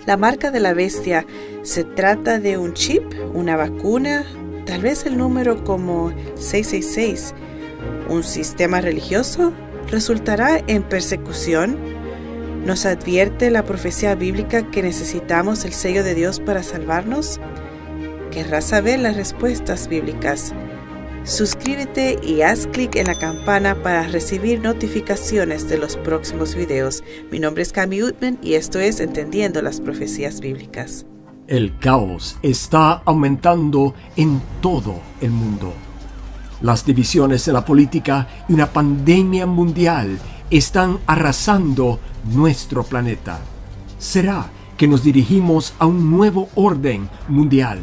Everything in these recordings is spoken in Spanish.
La marca de la bestia, ¿se trata de un chip, una vacuna, tal vez el número como 666? ¿Un sistema religioso? ¿Resultará en persecución? ¿Nos advierte la profecía bíblica que necesitamos el sello de Dios para salvarnos? ¿Querrás saber las respuestas bíblicas? Suscríbete y haz clic en la campana para recibir notificaciones de los próximos videos. Mi nombre es Cami Utman y esto es Entendiendo las Profecías Bíblicas. El caos está aumentando en todo el mundo. Las divisiones en la política y una pandemia mundial están arrasando nuestro planeta. ¿Será que nos dirigimos a un nuevo orden mundial?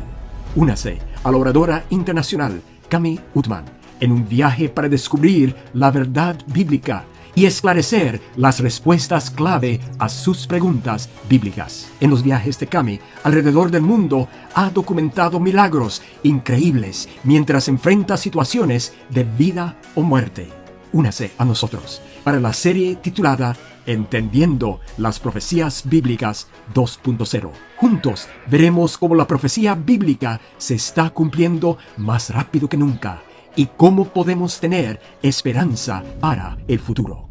Únase a la oradora internacional Cami Utman en un viaje para descubrir la verdad bíblica y esclarecer las respuestas clave a sus preguntas bíblicas. En los viajes de Cami alrededor del mundo ha documentado milagros increíbles mientras enfrenta situaciones de vida o muerte. Únase a nosotros para la serie titulada Entendiendo las Profecías Bíblicas 2.0. Juntos veremos cómo la profecía bíblica se está cumpliendo más rápido que nunca y cómo podemos tener esperanza para el futuro.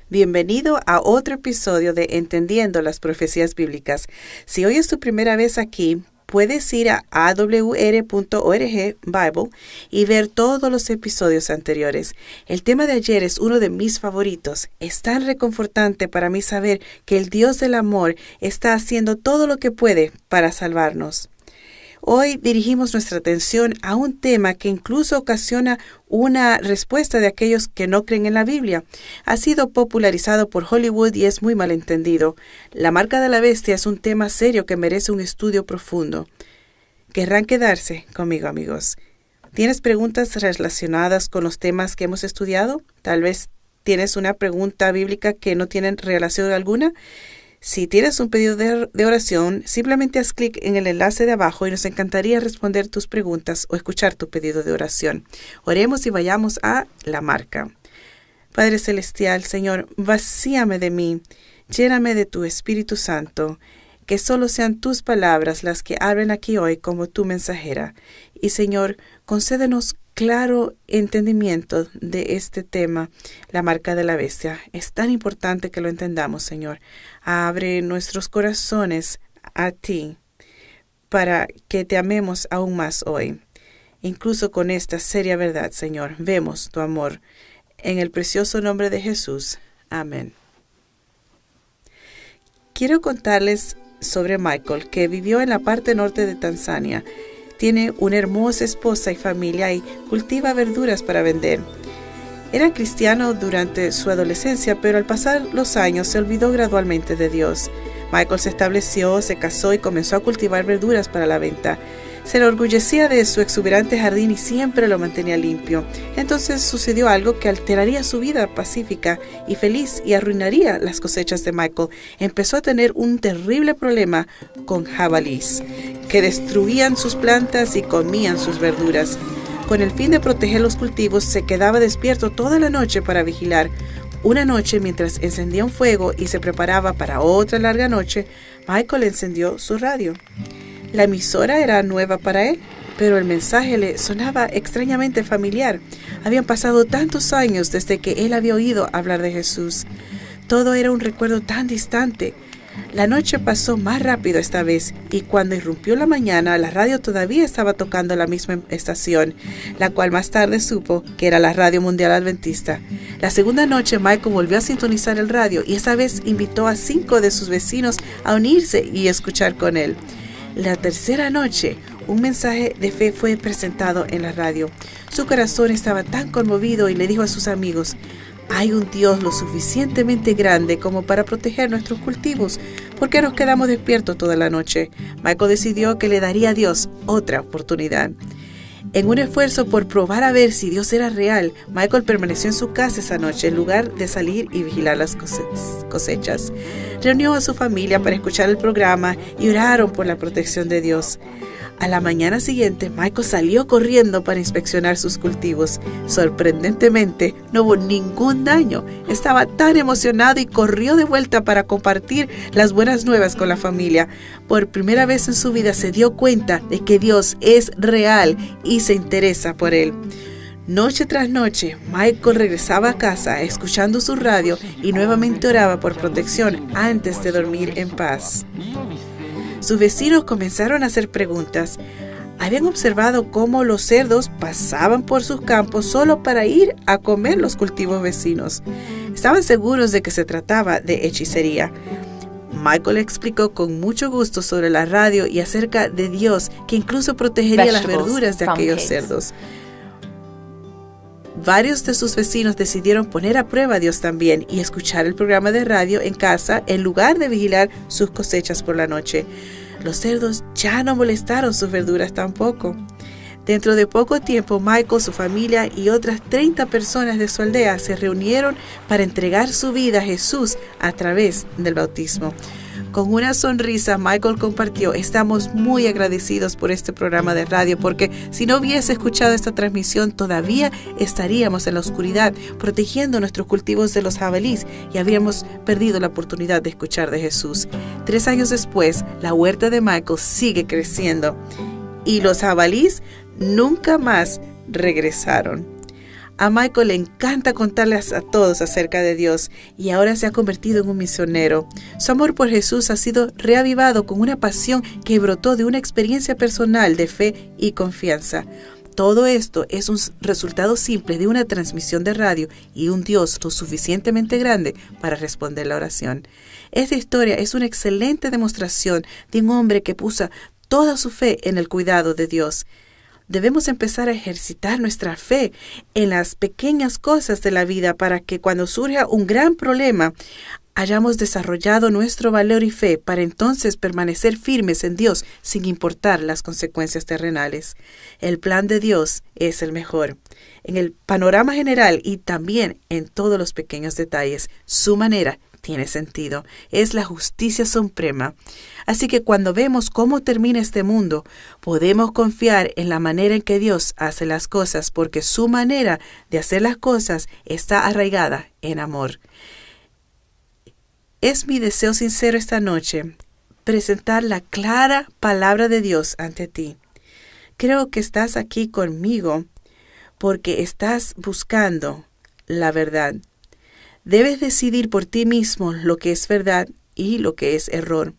Bienvenido a otro episodio de Entendiendo las Profecías Bíblicas. Si hoy es tu primera vez aquí, puedes ir a awr.org Bible y ver todos los episodios anteriores. El tema de ayer es uno de mis favoritos. Es tan reconfortante para mí saber que el Dios del amor está haciendo todo lo que puede para salvarnos. Hoy dirigimos nuestra atención a un tema que incluso ocasiona una respuesta de aquellos que no creen en la Biblia. Ha sido popularizado por Hollywood y es muy malentendido. La marca de la bestia es un tema serio que merece un estudio profundo. ¿Querrán quedarse conmigo, amigos? ¿Tienes preguntas relacionadas con los temas que hemos estudiado? Tal vez tienes una pregunta bíblica que no tiene relación alguna. Si tienes un pedido de oración, simplemente haz clic en el enlace de abajo y nos encantaría responder tus preguntas o escuchar tu pedido de oración. Oremos y vayamos a la marca. Padre Celestial, Señor, vacíame de mí, lléname de tu Espíritu Santo, que solo sean tus palabras las que hablen aquí hoy como tu mensajera. Y Señor, concédenos claro entendimiento de este tema, la marca de la bestia. Es tan importante que lo entendamos, Señor. Abre nuestros corazones a ti para que te amemos aún más hoy. Incluso con esta seria verdad, Señor, vemos tu amor. En el precioso nombre de Jesús. Amén. Quiero contarles sobre Michael, que vivió en la parte norte de Tanzania. Tiene una hermosa esposa y familia y cultiva verduras para vender. Era cristiano durante su adolescencia, pero al pasar los años se olvidó gradualmente de Dios. Michael se estableció, se casó y comenzó a cultivar verduras para la venta. Se enorgullecía de su exuberante jardín y siempre lo mantenía limpio. Entonces sucedió algo que alteraría su vida pacífica y feliz y arruinaría las cosechas de Michael. Empezó a tener un terrible problema con jabalíes, que destruían sus plantas y comían sus verduras. Con el fin de proteger los cultivos, se quedaba despierto toda la noche para vigilar. Una noche, mientras encendía un fuego y se preparaba para otra larga noche, Michael encendió su radio. La emisora era nueva para él, pero el mensaje le sonaba extrañamente familiar. Habían pasado tantos años desde que él había oído hablar de Jesús. Todo era un recuerdo tan distante. La noche pasó más rápido esta vez, y cuando irrumpió la mañana, la radio todavía estaba tocando la misma estación, la cual más tarde supo que era la Radio Mundial Adventista. La segunda noche, Michael volvió a sintonizar el radio, y esa vez invitó a 5 de sus vecinos a unirse y escuchar con él. La tercera noche, un mensaje de fe fue presentado en la radio. Su corazón estaba tan conmovido y le dijo a sus amigos: hay un Dios lo suficientemente grande como para proteger nuestros cultivos. ¿Por qué nos quedamos despiertos toda la noche? Michael decidió que le daría a Dios otra oportunidad. En un esfuerzo por probar a ver si Dios era real, Michael permaneció en su casa esa noche en lugar de salir y vigilar las cosechas. Reunió a su familia para escuchar el programa y oraron por la protección de Dios. A la mañana siguiente, Michael salió corriendo para inspeccionar sus cultivos. Sorprendentemente, no hubo ningún daño. Estaba tan emocionado y corrió de vuelta para compartir las buenas nuevas con la familia. Por primera vez en su vida se dio cuenta de que Dios es real y se interesa por él. Noche tras noche, Michael regresaba a casa escuchando su radio y nuevamente oraba por protección antes de dormir en paz. Sus vecinos comenzaron a hacer preguntas. Habían observado cómo los cerdos pasaban por sus campos solo para ir a comer los cultivos vecinos. Estaban seguros de que se trataba de hechicería. Michael explicó con mucho gusto sobre la radio y acerca de Dios, que incluso protegería las verduras de aquellos cerdos. Varios de sus vecinos decidieron poner a prueba a Dios también y escuchar el programa de radio en casa en lugar de vigilar sus cosechas por la noche. Los cerdos ya no molestaron sus verduras tampoco. Dentro de poco tiempo, Michael, su familia y otras 30 personas de su aldea se reunieron para entregar su vida a Jesús a través del bautismo. Con una sonrisa, Michael compartió: estamos muy agradecidos por este programa de radio, porque si no hubiese escuchado esta transmisión, todavía estaríamos en la oscuridad, protegiendo nuestros cultivos de los jabalíes y habríamos perdido la oportunidad de escuchar de Jesús. 3 años después, la huerta de Michael sigue creciendo y los jabalíes nunca más regresaron. A Michael le encanta contarles a todos acerca de Dios y ahora se ha convertido en un misionero. Su amor por Jesús ha sido reavivado con una pasión que brotó de una experiencia personal de fe y confianza. Todo esto es un resultado simple de una transmisión de radio y un Dios lo suficientemente grande para responder la oración. Esta historia es una excelente demostración de un hombre que puso toda su fe en el cuidado de Dios. Debemos empezar a ejercitar nuestra fe en las pequeñas cosas de la vida para que cuando surja un gran problema hayamos desarrollado nuestro valor y fe para entonces permanecer firmes en Dios sin importar las consecuencias terrenales. El plan de Dios es el mejor. En el panorama general y también en todos los pequeños detalles, su manera tiene sentido. Es la justicia suprema. Así que cuando vemos cómo termina este mundo, podemos confiar en la manera en que Dios hace las cosas, porque su manera de hacer las cosas está arraigada en amor. Es mi deseo sincero esta noche presentar la clara palabra de Dios ante ti. Creo que estás aquí conmigo porque estás buscando la verdad. Debes decidir por ti mismo lo que es verdad y lo que es error.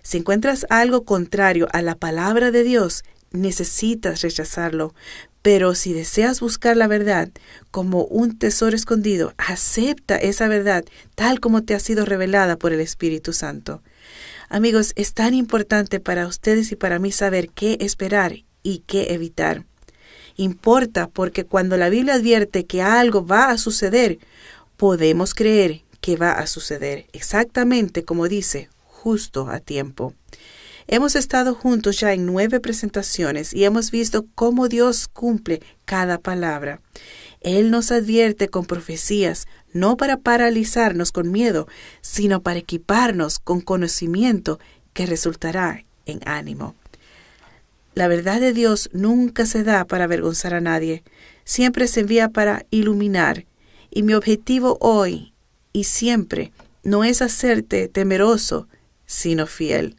Si encuentras algo contrario a la palabra de Dios, necesitas rechazarlo. Pero si deseas buscar la verdad como un tesoro escondido, acepta esa verdad tal como te ha sido revelada por el Espíritu Santo. Amigos, es tan importante para ustedes y para mí saber qué esperar y qué evitar. Importa porque cuando la Biblia advierte que algo va a suceder, podemos creer que va a suceder exactamente como dice, justo a tiempo. Hemos estado juntos ya en 9 presentaciones y hemos visto cómo Dios cumple cada palabra. Él nos advierte con profecías, no para paralizarnos con miedo, sino para equiparnos con conocimiento que resultará en ánimo. La verdad de Dios nunca se da para avergonzar a nadie, siempre se envía para iluminar. Y mi objetivo hoy y siempre no es hacerte temeroso, sino fiel.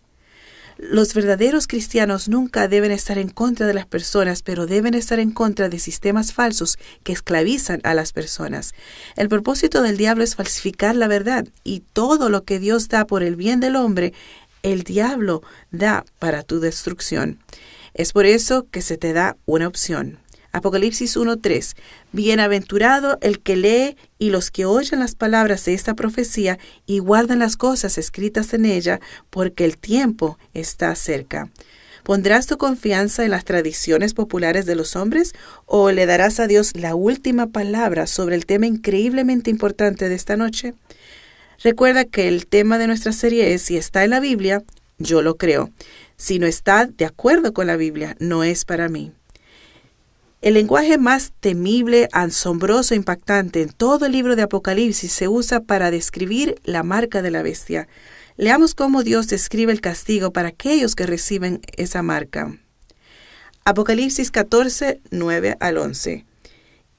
Los verdaderos cristianos nunca deben estar en contra de las personas, pero deben estar en contra de sistemas falsos que esclavizan a las personas. El propósito del diablo es falsificar la verdad, y todo lo que Dios da por el bien del hombre, el diablo da para tu destrucción. Es por eso que se te da una opción. Apocalipsis 1:3. Bienaventurado el que lee y los que oyen las palabras de esta profecía y guardan las cosas escritas en ella, porque el tiempo está cerca. ¿Pondrás tu confianza en las tradiciones populares de los hombres o le darás a Dios la última palabra sobre el tema increíblemente importante de esta noche? Recuerda que el tema de nuestra serie es: si está en la Biblia, yo lo creo. Si no está de acuerdo con la Biblia, no es para mí. El lenguaje más temible, asombroso e impactante en todo el libro de Apocalipsis se usa para describir la marca de la bestia. Leamos cómo Dios describe el castigo para aquellos que reciben esa marca. Apocalipsis 14, 9 al 11.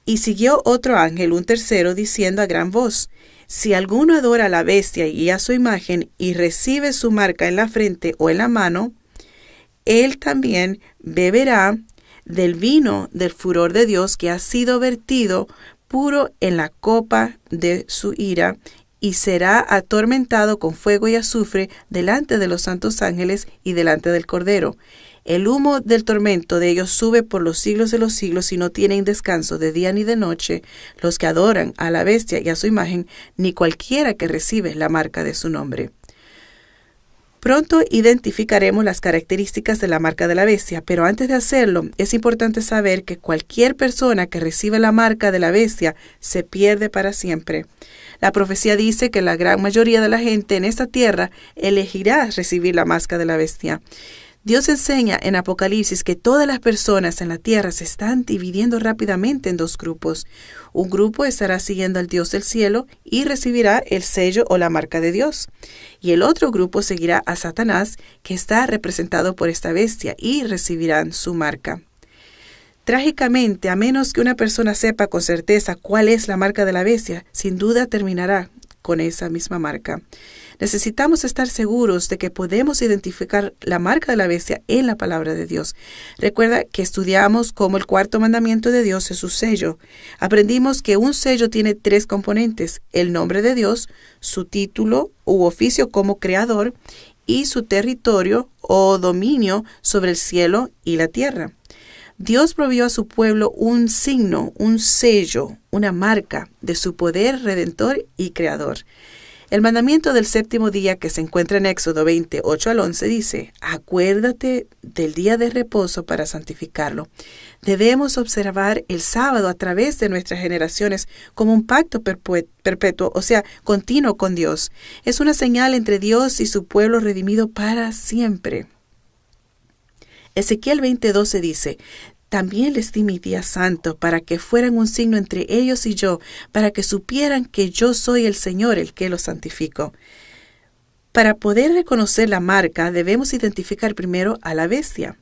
Y siguió otro ángel, un tercero, diciendo a gran voz: si alguno adora a la bestia y a su imagen y recibe su marca en la frente o en la mano, él también beberá del vino del furor de Dios que ha sido vertido puro en la copa de su ira, y será atormentado con fuego y azufre delante de los santos ángeles y delante del Cordero. El humo del tormento de ellos sube por los siglos de los siglos y no tienen descanso de día ni de noche los que adoran a la bestia y a su imagen, ni cualquiera que recibe la marca de su nombre. Pronto identificaremos las características de la marca de la bestia, pero antes de hacerlo, es importante saber que cualquier persona que recibe la marca de la bestia se pierde para siempre. La profecía dice que la gran mayoría de la gente en esta tierra elegirá recibir la marca de la bestia. Dios enseña en Apocalipsis que todas las personas en la tierra se están dividiendo rápidamente en dos grupos. Un grupo estará siguiendo al Dios del cielo y recibirá el sello o la marca de Dios. Y el otro grupo seguirá a Satanás, que está representado por esta bestia, y recibirán su marca. Trágicamente, a menos que una persona sepa con certeza cuál es la marca de la bestia, sin duda terminará con esa misma marca. Necesitamos estar seguros de que podemos identificar la marca de la bestia en la palabra de Dios. Recuerda que estudiamos cómo el cuarto mandamiento de Dios es su sello. Aprendimos que un sello tiene 3 componentes: el nombre de Dios, su título u oficio como creador y su territorio o dominio sobre el cielo y la tierra. Dios proveyó a su pueblo un signo, un sello, una marca de su poder redentor y creador. El mandamiento del 7º día que se encuentra en Éxodo 20, 8 al 11 dice: acuérdate del día de reposo para santificarlo. Debemos observar el sábado a través de nuestras generaciones como un pacto perpetuo, o sea, continuo con Dios. Es una señal entre Dios y su pueblo redimido para siempre. Ezequiel 20:12 dice: también les di mi día santo para que fueran un signo entre ellos y yo, para que supieran que yo soy el Señor el que los santifico. Para poder reconocer la marca, debemos identificar primero a la bestia.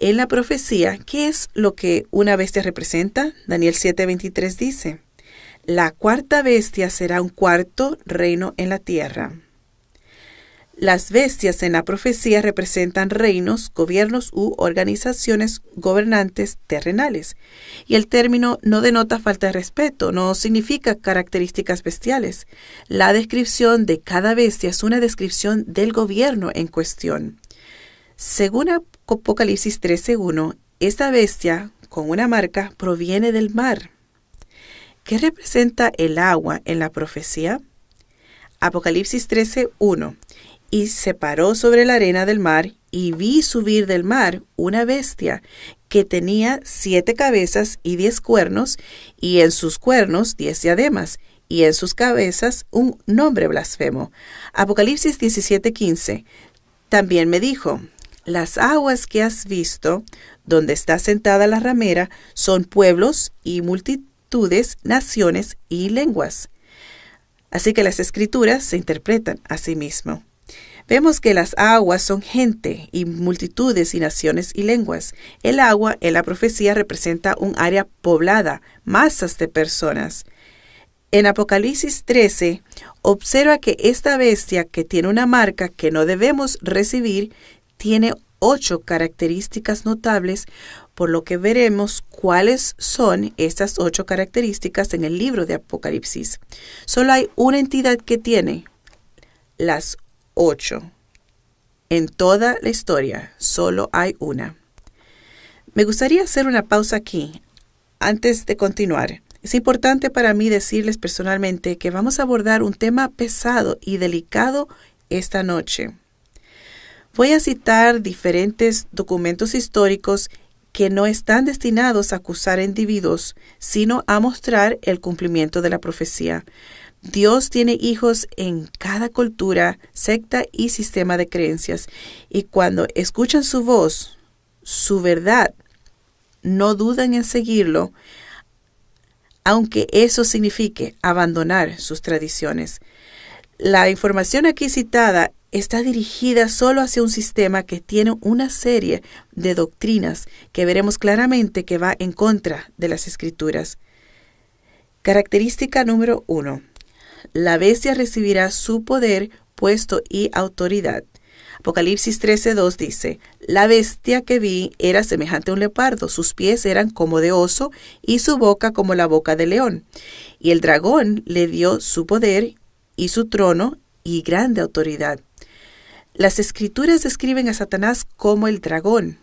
En la profecía, ¿qué es lo que una bestia representa? Daniel 7:23 dice: la cuarta bestia será un cuarto reino en la tierra. Las bestias en la profecía representan reinos, gobiernos u organizaciones gobernantes terrenales. Y el término no denota falta de respeto, no significa características bestiales. La descripción de cada bestia es una descripción del gobierno en cuestión. Según Apocalipsis 13:1, esta bestia, con una marca, proviene del mar. ¿Qué representa el agua en la profecía? Apocalipsis 13:1. Y se paró sobre la arena del mar, y vi subir del mar una bestia que tenía 7 cabezas y 10 cuernos, y en sus cuernos 10 diademas, y en sus cabezas un nombre blasfemo. Apocalipsis 17:15. También me dijo: las aguas que has visto, donde está sentada la ramera, son pueblos y multitudes, naciones y lenguas. Así que las escrituras se interpretan a sí mismo. Vemos que las aguas son gente y multitudes y naciones y lenguas. El agua en la profecía representa un área poblada, masas de personas. En Apocalipsis 13, observa que esta bestia, que tiene una marca que no debemos recibir, tiene 8 características notables, por lo que veremos cuáles son estas 8 características en el libro de Apocalipsis. Solo hay una entidad que tiene las 8. En toda la historia, solo hay una. Me gustaría hacer una pausa aquí, antes de continuar. Es importante para mí decirles personalmente que vamos a abordar un tema pesado y delicado esta noche. Voy a citar diferentes documentos históricos que no están destinados a acusar a individuos, sino a mostrar el cumplimiento de la profecía. Dios tiene hijos en cada cultura, secta y sistema de creencias, y cuando escuchan su voz, su verdad, no dudan en seguirlo, aunque eso signifique abandonar sus tradiciones. La información aquí citada está dirigida solo hacia un sistema que tiene una serie de doctrinas que veremos claramente que va en contra de las Escrituras. Característica número 1. La bestia recibirá su poder, puesto y autoridad. Apocalipsis 13:2 dice: La bestia que vi era semejante a un leopardo, sus pies eran como de oso y su boca como la boca de león. Y el dragón le dio su poder y su trono y grande autoridad. Las Escrituras describen a Satanás como el dragón.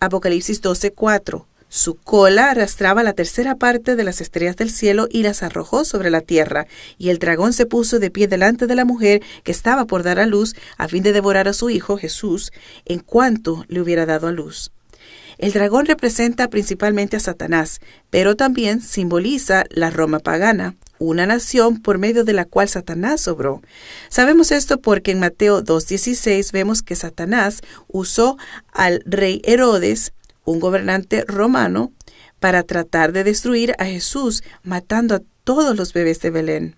Apocalipsis 12:4. Su cola arrastraba la tercera parte de las estrellas del cielo y las arrojó sobre la tierra, y el dragón se puso de pie delante de la mujer que estaba por dar a luz, a fin de devorar a su hijo, Jesús, en cuanto le hubiera dado a luz. El dragón representa principalmente a Satanás, pero también simboliza la Roma pagana, una nación por medio de la cual Satanás obró. Sabemos esto porque en Mateo 2:16 vemos que Satanás usó al rey Herodes, un gobernante romano, para tratar de destruir a Jesús, matando a todos los bebés de Belén.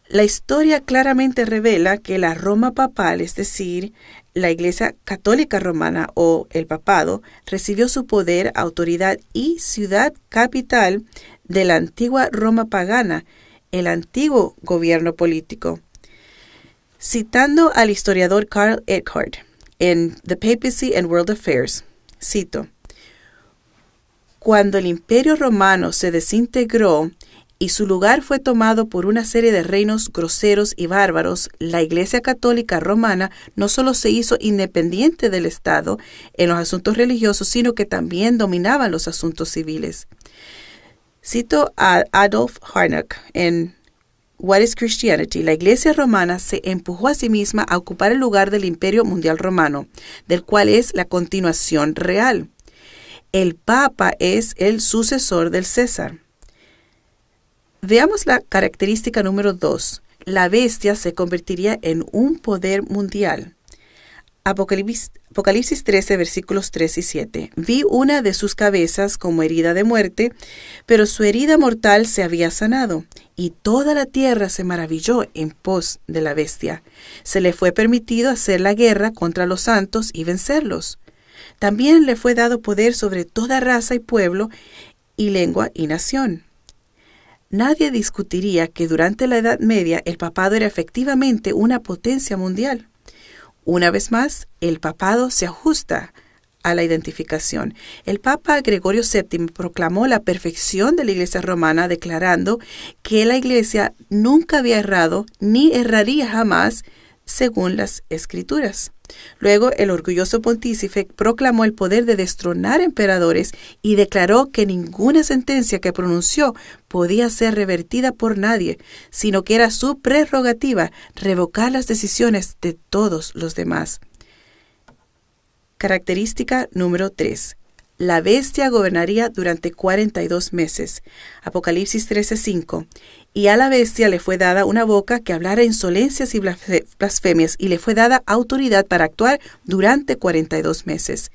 La historia claramente revela que la Roma papal, es decir, la Iglesia Católica Romana o el Papado, recibió su poder, autoridad y ciudad capital de la antigua Roma pagana, el antiguo gobierno político. Citando al historiador Karl Eckhart en The Papacy and World Affairs, cito: Cuando el Imperio Romano se desintegró y su lugar fue tomado por una serie de reinos groseros y bárbaros, la Iglesia Católica Romana no solo se hizo independiente del Estado en los asuntos religiosos, sino que también dominaba los asuntos civiles. Cito a Adolf Harnack en What is Christianity? La Iglesia Romana se empujó a sí misma a ocupar el lugar del Imperio Mundial Romano, del cual es la continuación real. El Papa es el sucesor del César. Veamos la característica número 2. La bestia se convertiría en un poder mundial. Apocalipsis 13, versículos 3 y 7. Vi una de sus cabezas como herida de muerte, pero su herida mortal se había sanado, y toda la tierra se maravilló en pos de la bestia. Se le fue permitido hacer la guerra contra los santos y vencerlos. También le fue dado poder sobre toda raza y pueblo, y lengua y nación. Nadie discutiría que durante la Edad Media el papado era efectivamente una potencia mundial. Una vez más, el papado se ajusta a la identificación. El Papa Gregorio VII proclamó la perfección de la Iglesia romana, declarando que la Iglesia nunca había errado ni erraría jamás según las Escrituras. Luego, el orgulloso pontífice proclamó el poder de destronar emperadores y declaró que ninguna sentencia que pronunció podía ser revertida por nadie, sino que era su prerrogativa revocar las decisiones de todos los demás. Característica número 3. La bestia gobernaría durante 42 meses. Apocalipsis 13:5. Y a la bestia le fue dada una boca que hablara insolencias y blasfemias, y le fue dada autoridad para actuar durante 42 meses.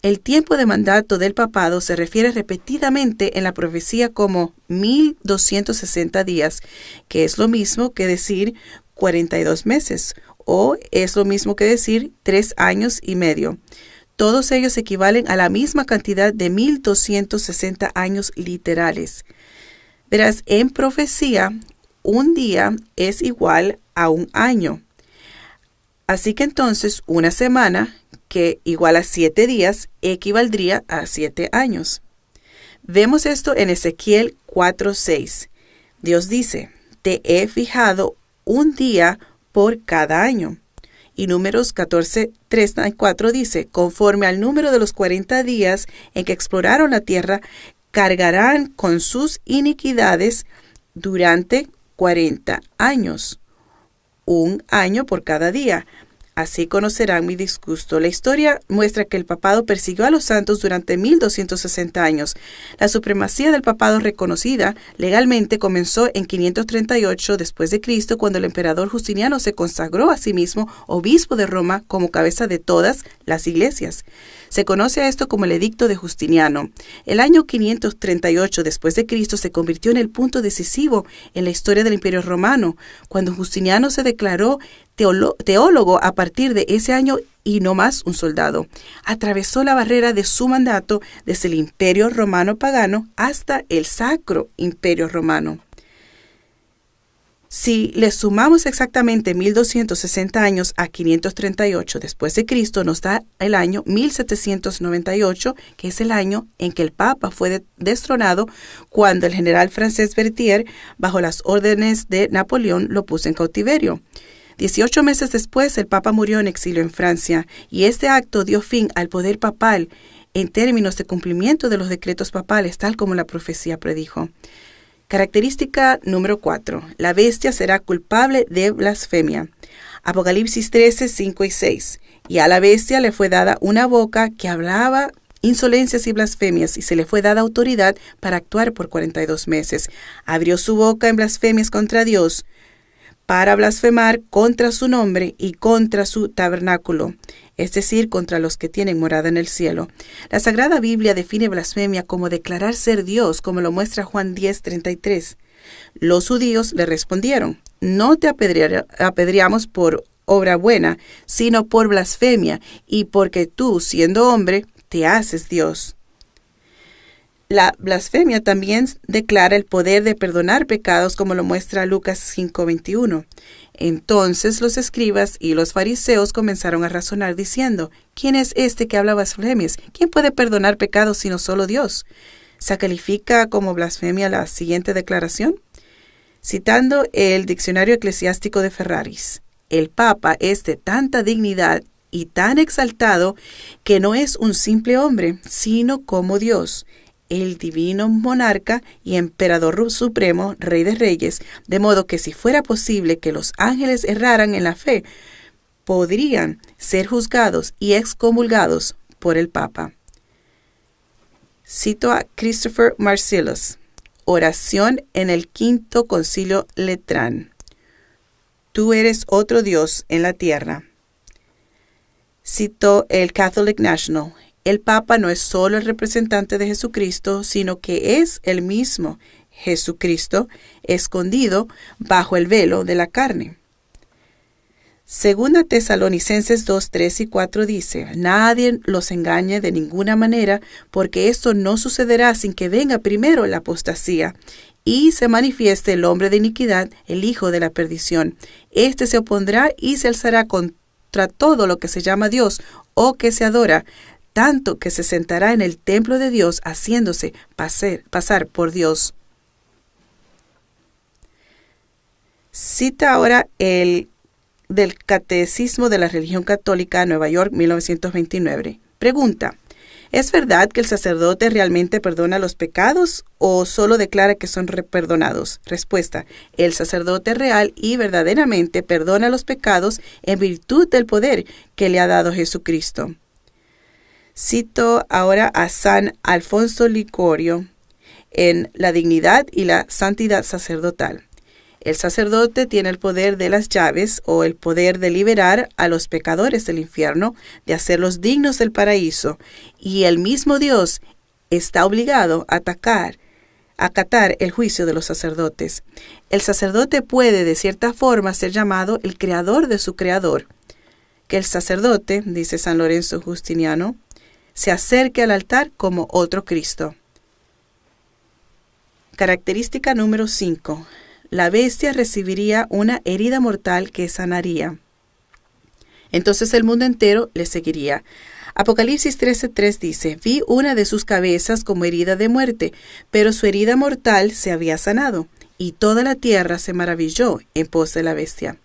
El tiempo de mandato del papado se refiere repetidamente en la profecía como 1260 días, que es lo mismo que decir 42 meses, o es lo mismo que decir 3 años y medio. Todos ellos equivalen a la misma cantidad de 1260 años literales. Verás, en profecía, un día es igual a un año. Así que entonces, una semana, que igual a 7 días, equivaldría a 7 años. Vemos esto en Ezequiel 4:6. Dios dice: Te he fijado un día por cada año. Y Números 14:3-4 dice: Conforme al número de los 40 días en que exploraron la tierra, cargarán con sus iniquidades durante 40 años. Un año por cada día. Así conocerán mi disgusto. La historia muestra que el papado persiguió a los santos durante 1260 años. La supremacía del papado reconocida legalmente comenzó en 538 después de Cristo, cuando el emperador Justiniano se consagró a sí mismo obispo de Roma como cabeza de todas las iglesias. Se conoce a esto como el Edicto de Justiniano. El año 538 después de Cristo se convirtió en el punto decisivo en la historia del Imperio Romano, cuando Justiniano se declaró teólogo a partir de ese año y no más un soldado. Atravesó la barrera de su mandato desde el Imperio Romano pagano hasta el Sacro Imperio Romano. Si le sumamos exactamente 1260 años a 538 después de Cristo, nos da el año 1798, que es el año en que el Papa fue destronado cuando el general francés Berthier, bajo las órdenes de Napoleón, lo puso en cautiverio. 18 meses después, el Papa murió en exilio en Francia, y este acto dio fin al poder papal en términos de cumplimiento de los decretos papales, tal como la profecía predijo. Característica número 4. La bestia será culpable de blasfemia. Apocalipsis 13, 5 y 6. Y a la bestia le fue dada una boca que hablaba insolencias y blasfemias, y se le fue dada autoridad para actuar por 42 meses. Abrió su boca en blasfemias contra Dios, para blasfemar contra su nombre y contra su tabernáculo, es decir, contra los que tienen morada en el cielo. La Sagrada Biblia define blasfemia como declarar ser Dios, como lo muestra Juan 10:33. Los judíos le respondieron: no te apedreamos por obra buena, sino por blasfemia, y porque tú, siendo hombre, te haces Dios. La blasfemia también declara el poder de perdonar pecados, como lo muestra Lucas 5:21. Entonces los escribas y los fariseos comenzaron a razonar diciendo: ¿quién es este que habla blasfemias? ¿Quién puede perdonar pecados sino solo Dios? ¿Se califica como blasfemia la siguiente declaración? Citando el Diccionario Eclesiástico de Ferraris: el Papa es de tanta dignidad y tan exaltado que no es un simple hombre, sino como Dios, el divino monarca y emperador supremo, rey de reyes, de modo que si fuera posible que los ángeles erraran en la fe, podrían ser juzgados y excomulgados por el Papa. Cito a Christopher Marcellus, oración en el Quinto Concilio Letrán: tú eres otro Dios en la tierra. Cito el Catholic National: el Papa no es solo el representante de Jesucristo, sino que es el mismo Jesucristo escondido bajo el velo de la carne. Segunda Tesalonicenses 2, 3 y 4 dice: nadie los engañe de ninguna manera, porque esto no sucederá sin que venga primero la apostasía y se manifieste el hombre de iniquidad, el hijo de la perdición. Este se opondrá y se alzará contra todo lo que se llama Dios o que se adora, tanto que se sentará en el templo de Dios, haciéndose pasar por Dios. Cita ahora el del Catecismo de la Religión Católica, Nueva York, 1929. Pregunta: ¿es verdad que el sacerdote realmente perdona los pecados o solo declara que son perdonados? Respuesta: el sacerdote real y verdaderamente perdona los pecados en virtud del poder que le ha dado Jesucristo. Cito ahora a San Alfonso Ligorio en La dignidad y la santidad sacerdotal. El sacerdote tiene el poder de las llaves, o el poder de liberar a los pecadores del infierno, de hacerlos dignos del paraíso, y el mismo Dios está obligado a acatar el juicio de los sacerdotes. El sacerdote puede, de cierta forma, ser llamado el creador de su creador. Que el sacerdote, dice San Lorenzo Justiniano, se acerque al altar como otro Cristo. Característica número 5. La bestia recibiría una herida mortal que sanaría. Entonces el mundo entero le seguiría. Apocalipsis 13:3 dice: vi una de sus cabezas como herida de muerte, pero su herida mortal se había sanado, y toda la tierra se maravilló en pos de la bestia.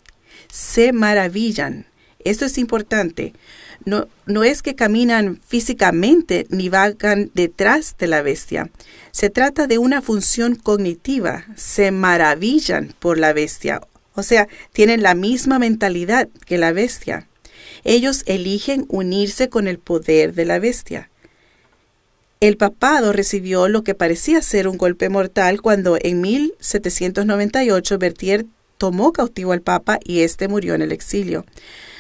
Se maravillan. Esto es importante. No es que caminan físicamente ni vagan detrás de la bestia. Se trata de una función cognitiva. Se maravillan por la bestia. O sea, tienen la misma mentalidad que la bestia. Ellos eligen unirse con el poder de la bestia. El papado recibió lo que parecía ser un golpe mortal cuando en 1798 Berthier tomó cautivo al papa y éste murió en el exilio.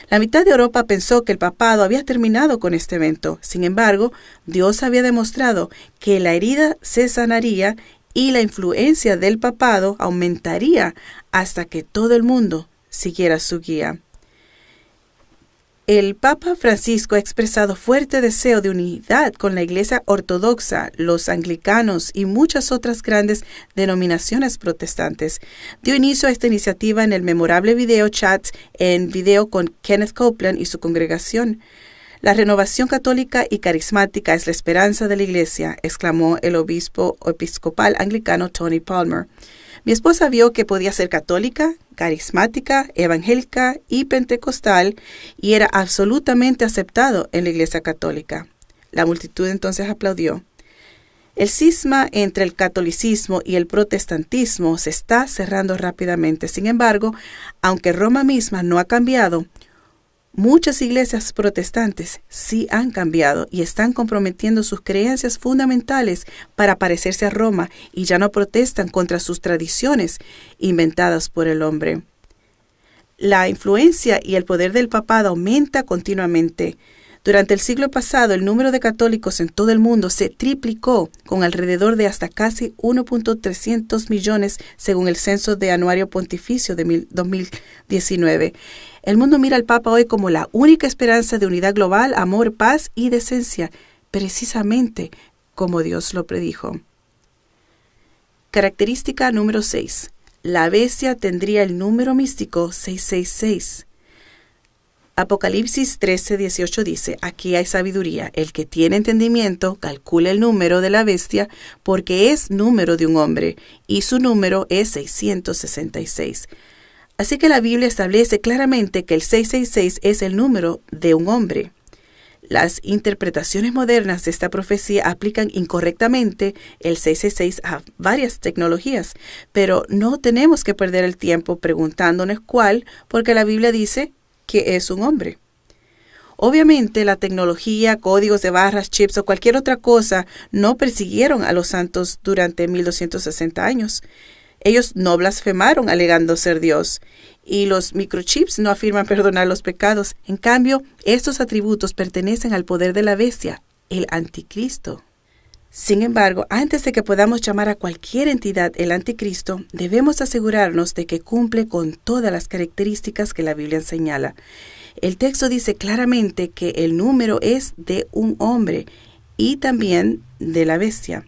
La mitad de Europa pensó que el papado había terminado con este evento. Sin embargo, Dios había demostrado que la herida se sanaría y la influencia del papado aumentaría hasta que todo el mundo siguiera su guía. El Papa Francisco ha expresado fuerte deseo de unidad con la Iglesia Ortodoxa, los anglicanos y muchas otras grandes denominaciones protestantes. Dio inicio a esta iniciativa en el memorable video chat en video con Kenneth Copeland y su congregación. La renovación católica y carismática es la esperanza de la Iglesia, exclamó el obispo episcopal anglicano Tony Palmer. Mi esposa vio que podía ser católica, carismática, evangélica y pentecostal y era absolutamente aceptado en la Iglesia católica. La multitud entonces aplaudió. El cisma entre el catolicismo y el protestantismo se está cerrando rápidamente. Sin embargo, aunque Roma misma no ha cambiado, muchas iglesias protestantes sí han cambiado y están comprometiendo sus creencias fundamentales para parecerse a Roma y ya no protestan contra sus tradiciones inventadas por el hombre. La influencia y el poder del papado aumenta continuamente. Durante el siglo pasado, el número de católicos en todo el mundo se triplicó, con alrededor de hasta casi 1.300 millones según el censo de Anuario Pontificio de 2019. El mundo mira al Papa hoy como la única esperanza de unidad global, amor, paz y decencia, precisamente como Dios lo predijo. Característica número 6. La bestia tendría el número místico 666. Apocalipsis 13:18 dice, aquí hay sabiduría, el que tiene entendimiento calcula el número de la bestia porque es número de un hombre y su número es 666. Así que la Biblia establece claramente que el 666 es el número de un hombre. Las interpretaciones modernas de esta profecía aplican incorrectamente el 666 a varias tecnologías, pero no tenemos que perder el tiempo preguntándonos cuál, porque la Biblia dice que es un hombre. Obviamente la tecnología, códigos de barras, chips o cualquier otra cosa no persiguieron a los santos durante 1260 años. Ellos no blasfemaron alegando ser Dios. Y los microchips no afirman perdonar los pecados. En cambio, estos atributos pertenecen al poder de la bestia, el anticristo. Sin embargo, antes de que podamos llamar a cualquier entidad el anticristo, debemos asegurarnos de que cumple con todas las características que la Biblia señala. El texto dice claramente que el número es de un hombre y también de la bestia.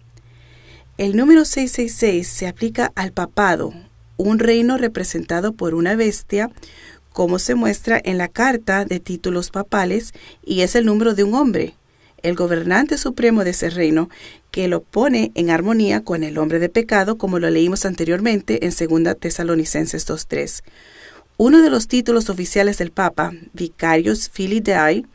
El número 666 se aplica al papado, un reino representado por una bestia, como se muestra en la carta de títulos papales, y es el número de un hombre, el gobernante supremo de ese reino, que lo pone en armonía con el hombre de pecado, como lo leímos anteriormente en 2 Tesalonicenses 2:3. Uno de los títulos oficiales del Papa, Vicarius Filii Dei,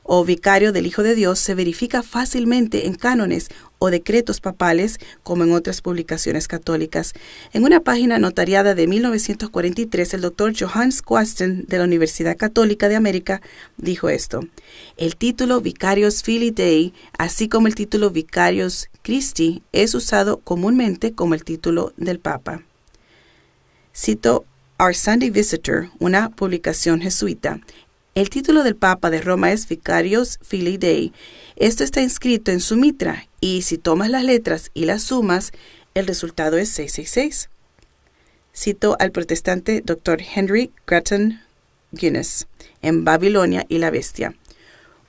o vicario del Hijo de Dios, se verifica fácilmente en cánones o decretos papales, como en otras publicaciones católicas. En una página notariada de 1943, el Dr. Johannes Quasten de la Universidad Católica de América dijo esto: el título Vicarius Filii Dei, así como el título Vicarius Christi, es usado comúnmente como el título del Papa. Cito Our Sunday Visitor, una publicación jesuita. El título del Papa de Roma es Vicarius Filii Dei. Esto está inscrito en su mitra y si tomas las letras y las sumas, el resultado es 666. Cito al protestante Dr. Henry Grattan Guinness en Babilonia y la Bestia.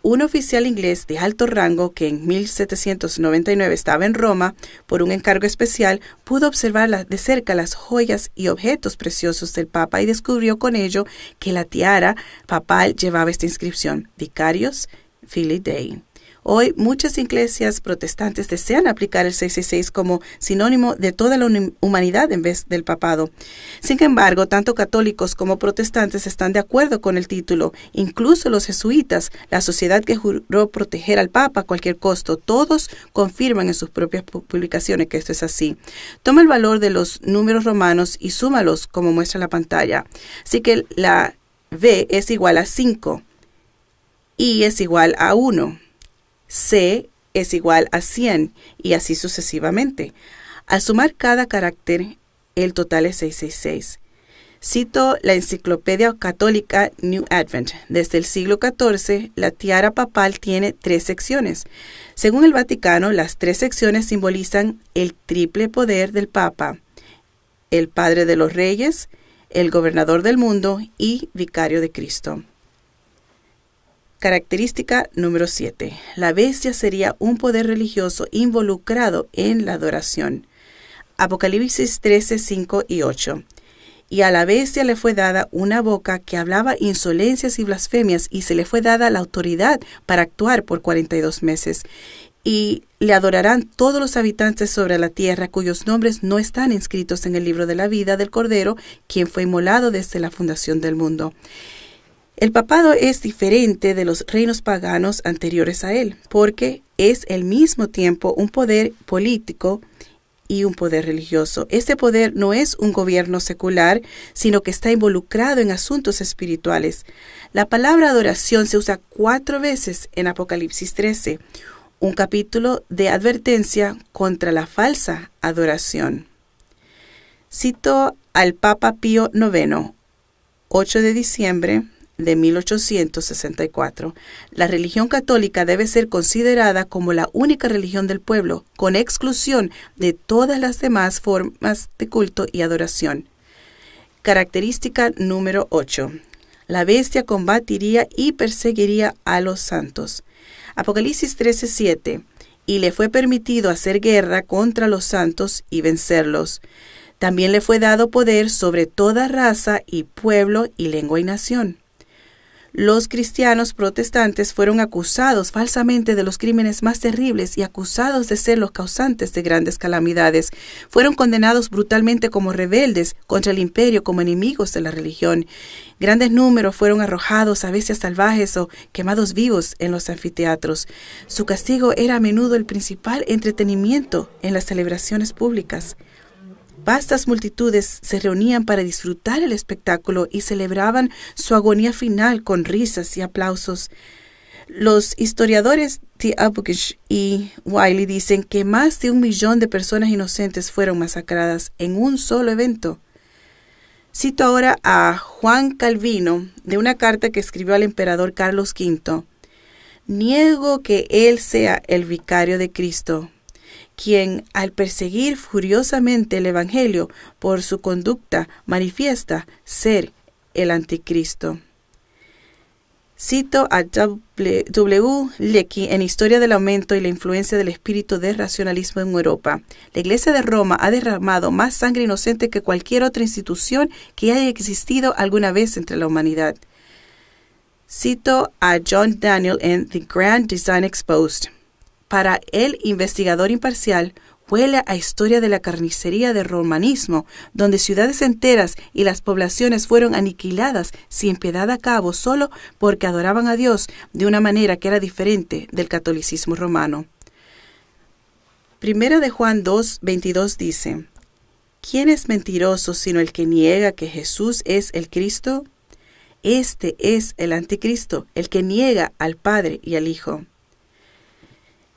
Un oficial inglés de alto rango que en 1799 estaba en Roma por un encargo especial pudo observar de cerca las joyas y objetos preciosos del Papa y descubrió con ello que la tiara papal llevaba esta inscripción: Vicarius Filii Dei. Hoy muchas iglesias protestantes desean aplicar el 666 como sinónimo de toda la humanidad en vez del papado. Sin embargo, tanto católicos como protestantes están de acuerdo con el título. Incluso los jesuitas, la sociedad que juró proteger al Papa a cualquier costo, todos confirman en sus propias publicaciones que esto es así. Toma el valor de los números romanos y súmalos como muestra la pantalla. Así que la V es igual a 5. I es igual a 1. C es igual a 100 y así sucesivamente. Al sumar cada carácter, el total es 666. Cito la Enciclopedia Católica New Advent. Desde el siglo XIV, la tiara papal tiene 3 secciones. Según el Vaticano, las 3 secciones simbolizan el triple poder del Papa: el Padre de los Reyes, el Gobernador del Mundo y Vicario de Cristo. Característica número 7. La bestia sería un poder religioso involucrado en la adoración. Apocalipsis 13, 5 y 8. Y a la bestia le fue dada una boca que hablaba insolencias y blasfemias, y se le fue dada la autoridad para actuar por 42 meses. Y le adorarán todos los habitantes sobre la tierra, cuyos nombres no están inscritos en el libro de la vida del Cordero, quien fue inmolado desde la fundación del mundo. El papado es diferente de los reinos paganos anteriores a él, porque es al mismo tiempo un poder político y un poder religioso. Este poder no es un gobierno secular, sino que está involucrado en asuntos espirituales. La palabra adoración se usa 4 veces en Apocalipsis 13, un capítulo de advertencia contra la falsa adoración. Cito al Papa Pío IX, 8 de diciembre de 1864. La religión católica debe ser considerada como la única religión del pueblo, con exclusión de todas las demás formas de culto y adoración. Característica número 8. La bestia combatiría y perseguiría a los santos. Apocalipsis 13:7. Y le fue permitido hacer guerra contra los santos y vencerlos. También le fue dado poder sobre toda raza y pueblo y lengua y nación. Los cristianos protestantes fueron acusados falsamente de los crímenes más terribles y acusados de ser los causantes de grandes calamidades. Fueron condenados brutalmente como rebeldes contra el imperio, como enemigos de la religión. Grandes números fueron arrojados a bestias salvajes o quemados vivos en los anfiteatros. Su castigo era a menudo el principal entretenimiento en las celebraciones públicas. Vastas multitudes se reunían para disfrutar el espectáculo y celebraban su agonía final con risas y aplausos. Los historiadores T. Albuquerque y Wiley dicen que más de 1 millón de personas inocentes fueron masacradas en un solo evento. Cito ahora a Juan Calvino de una carta que escribió al emperador Carlos V. Niego que él sea el vicario de Cristo, quien, al perseguir furiosamente el Evangelio por su conducta, manifiesta ser el anticristo. Cito a W. Lecky en Historia del aumento y la influencia del espíritu de racionalismo en Europa. La Iglesia de Roma ha derramado más sangre inocente que cualquier otra institución que haya existido alguna vez entre la humanidad. Cito a John Daniel en The Grand Design Exposed. Para el investigador imparcial, huele a historia de la carnicería del romanismo, donde ciudades enteras y las poblaciones fueron aniquiladas sin piedad a cabo solo porque adoraban a Dios de una manera que era diferente del catolicismo romano. Primera de Juan 2:22 dice: ¿Quién es mentiroso sino el que niega que Jesús es el Cristo? Este es el anticristo, el que niega al Padre y al Hijo.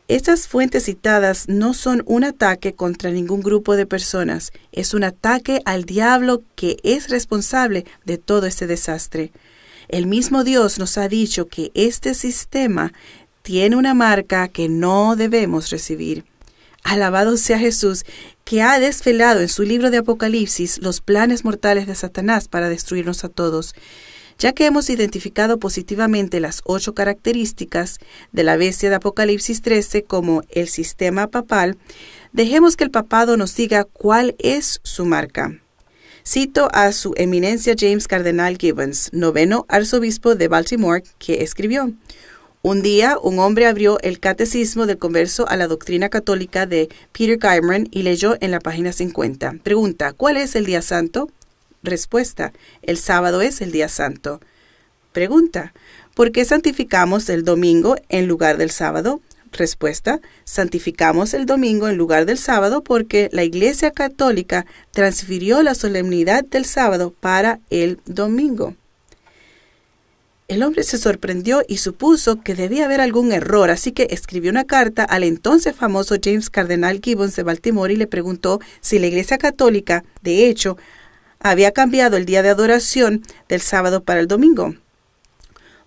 Estas fuentes citadas no son un ataque contra ningún grupo de personas, es un ataque al diablo que es responsable de todo este desastre. El mismo Dios nos ha dicho que este sistema tiene una marca que no debemos recibir. Alabado sea Jesús, que ha desvelado en su libro de Apocalipsis los planes mortales de Satanás para destruirnos a todos. Ya que hemos identificado positivamente las 8 características de la bestia de Apocalipsis 13 como el sistema papal, dejemos que el papado nos diga cuál es su marca. Cito a su eminencia James Cardenal Gibbons, 9º arzobispo de Baltimore, que escribió: un día, un hombre abrió el Catecismo del Converso a la Doctrina Católica de Peter Guyman y leyó en la página 50. Pregunta: ¿cuál es el día santo? Respuesta: el sábado es el día santo. Pregunta: ¿por qué santificamos el domingo en lugar del sábado? Respuesta: santificamos el domingo en lugar del sábado porque la Iglesia Católica transfirió la solemnidad del sábado para el domingo. El hombre se sorprendió y supuso que debía haber algún error, así que escribió una carta al entonces famoso James Cardenal Gibbons de Baltimore y le preguntó si la Iglesia Católica, de hecho, había cambiado el día de adoración del sábado para el domingo.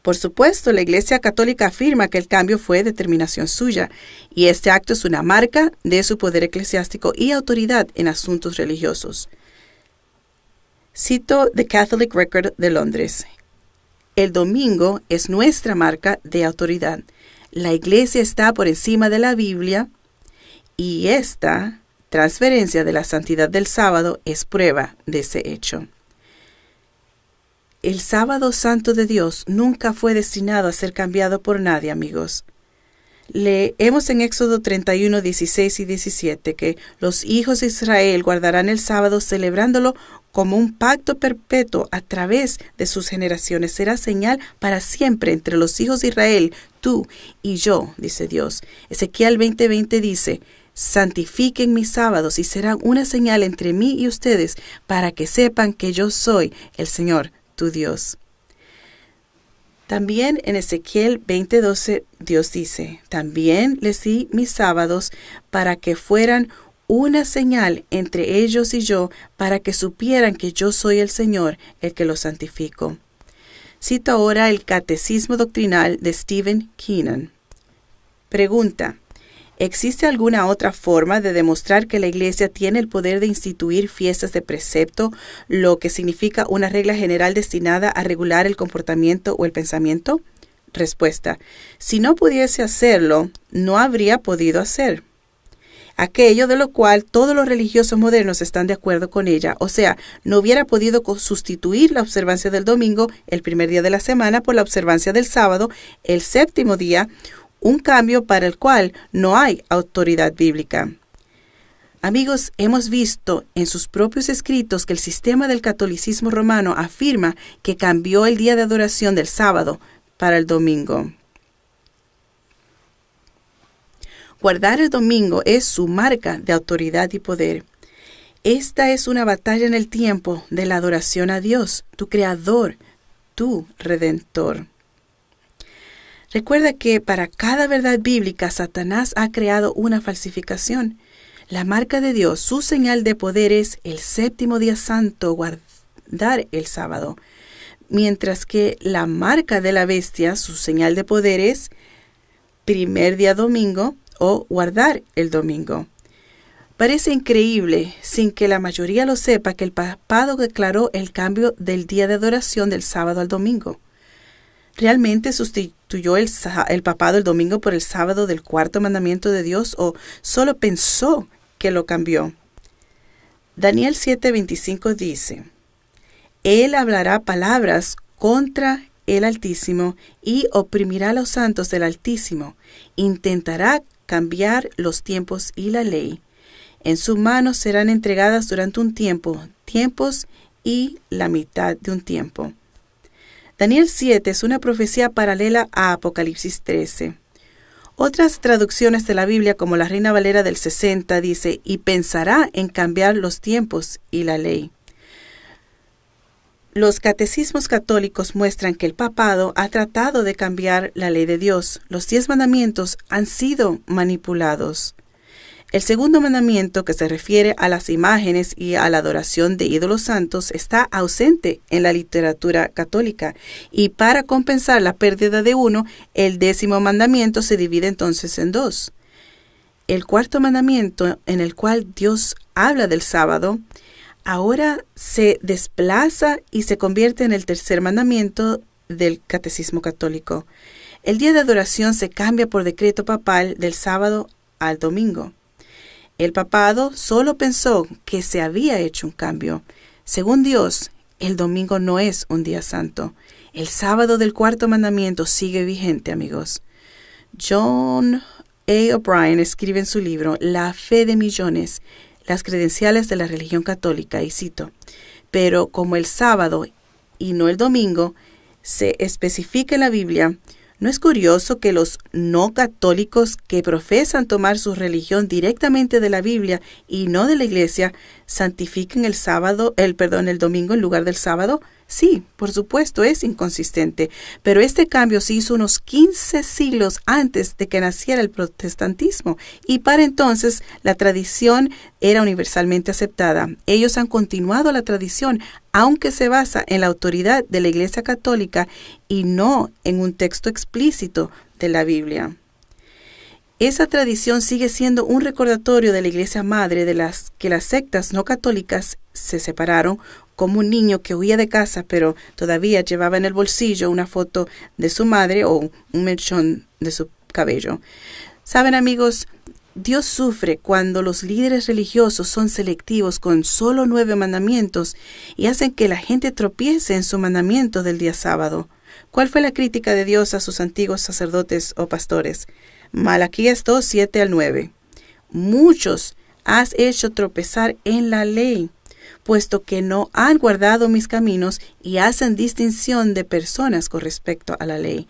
Por supuesto, la Iglesia Católica afirma que el cambio fue determinación suya, y este acto es una marca de su poder eclesiástico y autoridad en asuntos religiosos. Cito The Catholic Record de Londres. El domingo es nuestra marca de autoridad. La Iglesia está por encima de la Biblia y esta transferencia de la santidad del sábado es prueba de ese hecho. El sábado santo de Dios nunca fue destinado a ser cambiado por nadie, amigos. Leemos en Éxodo 31, 16 y 17 que los hijos de Israel guardarán el sábado celebrándolo como un pacto perpetuo a través de sus generaciones. Será señal para siempre entre los hijos de Israel, tú y yo, dice Dios. Ezequiel 20:20 dice, santifiquen mis sábados y serán una señal entre mí y ustedes para que sepan que yo soy el Señor, tu Dios. También en Ezequiel 20:12 Dios dice, también les di mis sábados para que fueran una señal entre ellos y yo, para que supieran que yo soy el Señor, el que los santifico. Cito ahora el Catecismo Doctrinal de Stephen Keenan. Pregunta: ¿existe alguna otra forma de demostrar que la Iglesia tiene el poder de instituir fiestas de precepto, lo que significa una regla general destinada a regular el comportamiento o el pensamiento? Respuesta: si no pudiese hacerlo, no habría podido hacer aquello de lo cual todos los religiosos modernos están de acuerdo con ella. O sea, no hubiera podido sustituir la observancia del domingo, el primer día de la semana, por la observancia del sábado, el séptimo día, un cambio para el cual no hay autoridad bíblica. Amigos, hemos visto en sus propios escritos que el sistema del catolicismo romano afirma que cambió el día de adoración del sábado para el domingo. Guardar el domingo es su marca de autoridad y poder. Esta es una batalla en el tiempo de la adoración a Dios, tu Creador, tu Redentor. Recuerda que para cada verdad bíblica, Satanás ha creado una falsificación. La marca de Dios, su señal de poder es el séptimo día santo, guardar el sábado. Mientras que la marca de la bestia, su señal de poder es primer día domingo o guardar el domingo. Parece increíble, sin que la mayoría lo sepa, que el papado declaró el cambio del día de adoración del sábado al domingo. ¿Realmente sustituyó el papado el domingo por el sábado del cuarto mandamiento de Dios o solo pensó que lo cambió? Daniel 7:25 dice, Él hablará palabras contra el Altísimo y oprimirá a los santos del Altísimo. Intentará cambiar los tiempos y la ley. En su mano serán entregadas durante un tiempo, tiempos y la mitad de un tiempo. Daniel 7 es una profecía paralela a Apocalipsis 13. Otras traducciones de la Biblia, como la Reina Valera del 60, dice, y pensará en cambiar los tiempos y la ley. Los catecismos católicos muestran que el papado ha tratado de cambiar la ley de Dios. Los 10 mandamientos han sido manipulados. El segundo mandamiento, que se refiere a las imágenes y a la adoración de ídolos santos, está ausente en la literatura católica. Y para compensar la pérdida de uno, el 10º mandamiento se divide entonces en 2. El cuarto mandamiento, en el cual Dios habla del sábado, ahora se desplaza y se convierte en el tercer mandamiento del Catecismo Católico. El día de adoración se cambia por decreto papal del sábado al domingo. El papado solo pensó que se había hecho un cambio. Según Dios, el domingo no es un día santo. El sábado del cuarto mandamiento sigue vigente, amigos. John A. O'Brien escribe en su libro La fe de millones, las credenciales de la religión católica, y cito, pero como el sábado y no el domingo se especifica en la Biblia, ¿no es curioso que los no católicos que profesan tomar su religión directamente de la Biblia y no de la Iglesia santifiquen el domingo en lugar del sábado? Sí, por supuesto, es inconsistente, pero este cambio se hizo unos 15 siglos antes de que naciera el protestantismo, y para entonces la tradición era universalmente aceptada. Ellos han continuado la tradición, aunque se basa en la autoridad de la Iglesia Católica y no en un texto explícito de la Biblia. Esa tradición sigue siendo un recordatorio de la Iglesia Madre de las que las sectas no católicas se separaron, como un niño que huía de casa pero todavía llevaba en el bolsillo una foto de su madre o un mechón de su cabello. Saben, amigos, Dios sufre cuando los líderes religiosos son selectivos con solo 9 mandamientos y hacen que la gente tropiece en su mandamiento del día sábado. ¿Cuál fue la crítica de Dios a sus antiguos sacerdotes o pastores? Malaquías 2, 7 al 9. Muchos has hecho tropezar en la ley, puesto que no han guardado mis caminos y hacen distinción de personas con respecto a la ley.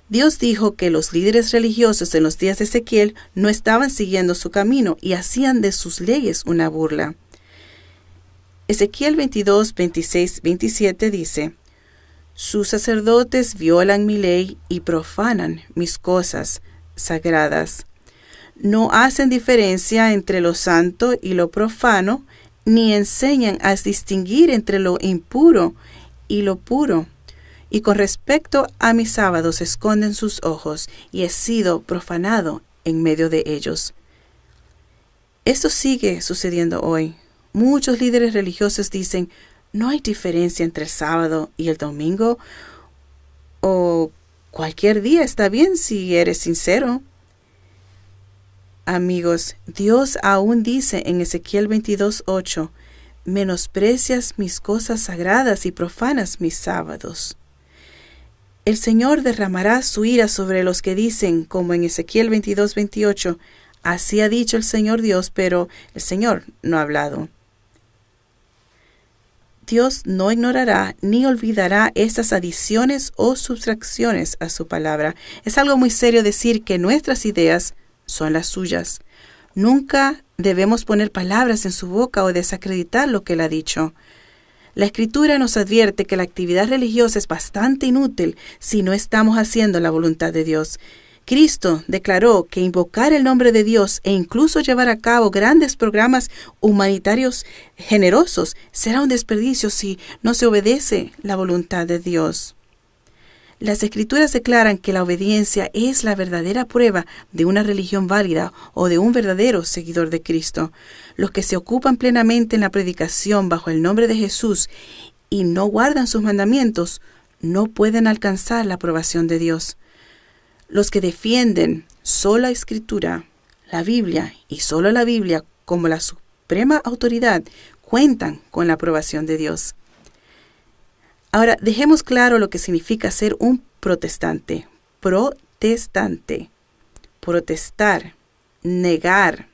Dios dijo que los líderes religiosos en los días de Ezequiel no estaban siguiendo su camino y hacían de sus leyes una burla. Ezequiel 22, 26, 27 dice: sus sacerdotes violan mi ley y profanan mis cosas sagradas. No hacen diferencia entre lo santo y lo profano, ni enseñan a distinguir entre lo impuro y lo puro. Y con respecto a mis sábados esconden sus ojos, y he sido profanado en medio de ellos. Esto sigue sucediendo hoy. Muchos líderes religiosos dicen: no hay diferencia entre el sábado y el domingo, o cualquier día está bien si eres sincero. Amigos, Dios aún dice en Ezequiel 22:8: menosprecias mis cosas sagradas y profanas mis sábados. El Señor derramará su ira sobre los que dicen, como en Ezequiel 22:28, así ha dicho el Señor Dios, pero el Señor no ha hablado. Dios no ignorará ni olvidará estas adiciones o sustracciones a su palabra. Es algo muy serio decir que nuestras ideas son las suyas. Nunca debemos poner palabras en su boca o desacreditar lo que él ha dicho. La Escritura nos advierte que la actividad religiosa es bastante inútil si no estamos haciendo la voluntad de Dios. Cristo declaró que invocar el nombre de Dios e incluso llevar a cabo grandes programas humanitarios generosos será un desperdicio si no se obedece la voluntad de Dios. Las Escrituras declaran que la obediencia es la verdadera prueba de una religión válida o de un verdadero seguidor de Cristo. Los que se ocupan plenamente en la predicación bajo el nombre de Jesús y no guardan sus mandamientos no pueden alcanzar la aprobación de Dios. Los que defienden sola Escritura, la Biblia y solo la Biblia como la suprema autoridad cuentan con la aprobación de Dios. Ahora, dejemos claro lo que significa ser un protestante. Protestante. Protestar, negar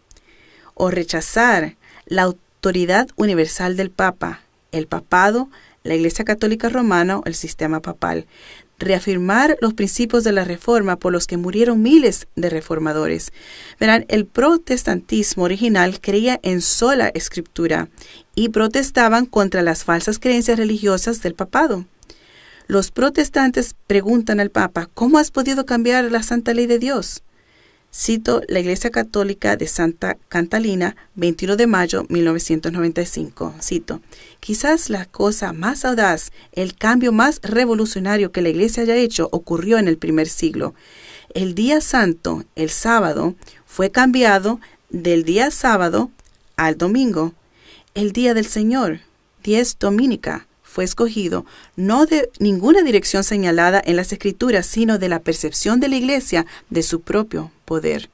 o rechazar la autoridad universal del Papa, el papado, la Iglesia Católica Romana o el sistema papal. Reafirmar los principios de la Reforma por los que murieron miles de reformadores. Verán, el protestantismo original creía en sola Escritura y protestaban contra las falsas creencias religiosas del papado. Los protestantes preguntan al Papa: ¿cómo has podido cambiar la santa ley de Dios? Cito la Iglesia Católica de Santa Catalina, 21 de mayo 1995. Cito: quizás la cosa más audaz, el cambio más revolucionario que la Iglesia haya hecho ocurrió en el primer siglo. El día santo, el sábado, fue cambiado del día sábado al domingo. El día del Señor, dies dominica, fue escogido no de ninguna dirección señalada en las Escrituras, sino de la percepción de la Iglesia de su propio poder.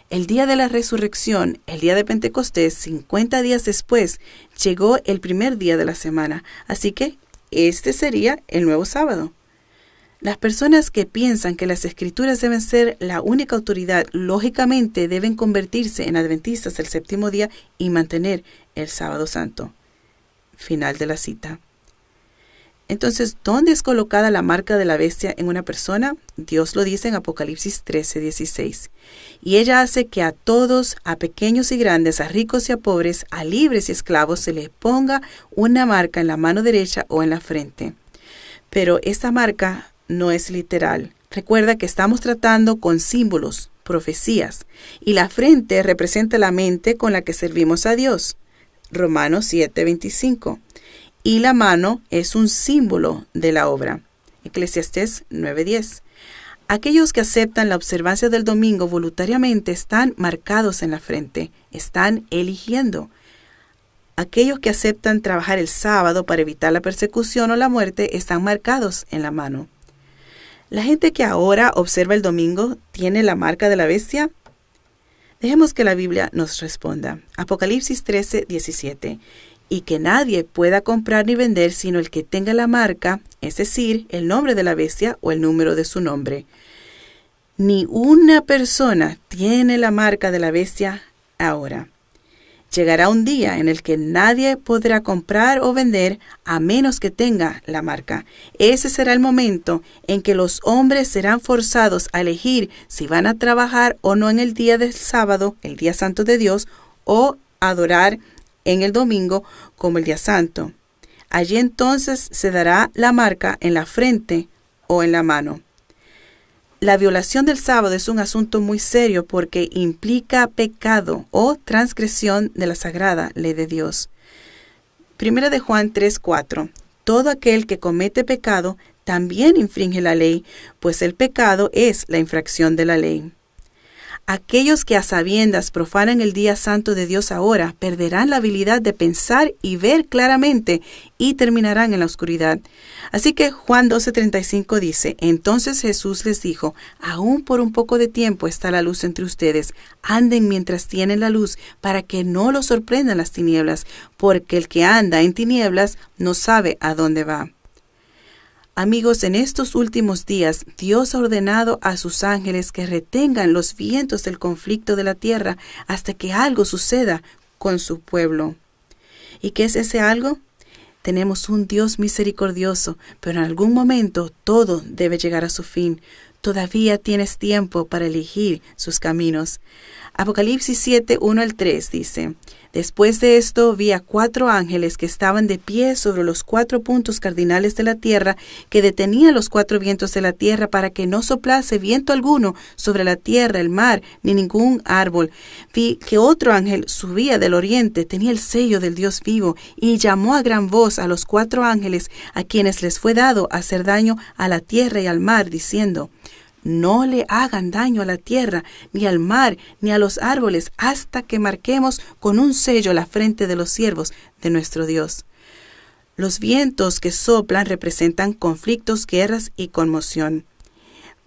El día de la resurrección, el día de Pentecostés, 50 días después, llegó el primer día de la semana, así que este sería el nuevo sábado. Las personas que piensan que las Escrituras deben ser la única autoridad, lógicamente deben convertirse en adventistas del séptimo día y mantener el sábado santo. Final de la cita. Entonces, ¿dónde es colocada la marca de la bestia en una persona? Dios lo dice en Apocalipsis 13:16. Y ella hace que a todos, a pequeños y grandes, a ricos y a pobres, a libres y esclavos, se les ponga una marca en la mano derecha o en la frente. Pero esta marca no es literal. Recuerda que estamos tratando con símbolos, profecías, y la frente representa la mente con la que servimos a Dios. Romanos 7:25. Y la mano es un símbolo de la obra. Eclesiastés 9:10. Aquellos que aceptan la observancia del domingo voluntariamente están marcados en la frente, están eligiendo. Aquellos que aceptan trabajar el sábado para evitar la persecución o la muerte están marcados en la mano. ¿La gente que ahora observa el domingo tiene la marca de la bestia? Dejemos que la Biblia nos responda. Apocalipsis 13:17. Y que nadie pueda comprar ni vender sino el que tenga la marca, es decir, el nombre de la bestia o el número de su nombre. Ni una persona tiene la marca de la bestia ahora. Llegará un día en el que nadie podrá comprar o vender a menos que tenga la marca. Ese será el momento en que los hombres serán forzados a elegir si van a trabajar o no en el día del sábado, el día santo de Dios, o adorar en el domingo como el día santo. Allí entonces se dará la marca en la frente o en la mano. La violación del sábado es un asunto muy serio porque implica pecado o transgresión de la sagrada ley de Dios. 1 de Juan 3:4. Todo aquel que comete pecado también infringe la ley, pues el pecado es la infracción de la ley. Aquellos que a sabiendas profanan el día santo de Dios ahora perderán la habilidad de pensar y ver claramente y terminarán en la oscuridad. Así que Juan 12:35 dice, entonces Jesús les dijo, aún por un poco de tiempo está la luz entre ustedes, anden mientras tienen la luz para que no los sorprendan las tinieblas, porque el que anda en tinieblas no sabe a dónde va. Amigos, en estos últimos días, Dios ha ordenado a sus ángeles que retengan los vientos del conflicto de la tierra hasta que algo suceda con su pueblo. ¿Y qué es ese algo? Tenemos un Dios misericordioso, pero en algún momento todo debe llegar a su fin. Todavía tienes tiempo para elegir sus caminos. Apocalipsis 7:1-3 dice, después de esto vi a 4 ángeles que estaban de pie sobre los 4 puntos cardinales de la tierra, que detenían los 4 vientos de la tierra para que no soplase viento alguno sobre la tierra, el mar, ni ningún árbol. Vi que otro ángel subía del oriente, tenía el sello del Dios vivo, y llamó a gran voz a los 4 ángeles, a quienes les fue dado hacer daño a la tierra y al mar, diciendo, no le hagan daño a la tierra, ni al mar, ni a los árboles, hasta que marquemos con un sello la frente de los siervos de nuestro Dios. Los vientos que soplan representan conflictos, guerras y conmoción.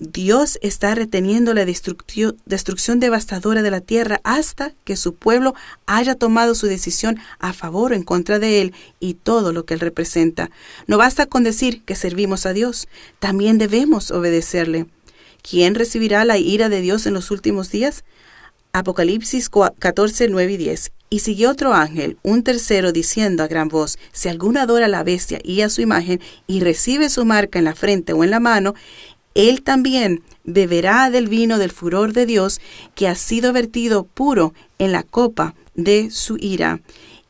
Dios está reteniendo la destrucción devastadora de la tierra hasta que su pueblo haya tomado su decisión a favor o en contra de él y todo lo que él representa. No basta con decir que servimos a Dios, también debemos obedecerle. ¿Quién recibirá la ira de Dios en los últimos días? Apocalipsis 14:9-10. Y siguió otro ángel, un tercero, diciendo a gran voz, si alguno adora a la bestia y a su imagen, y recibe su marca en la frente o en la mano, él también beberá del vino del furor de Dios, que ha sido vertido puro en la copa de su ira,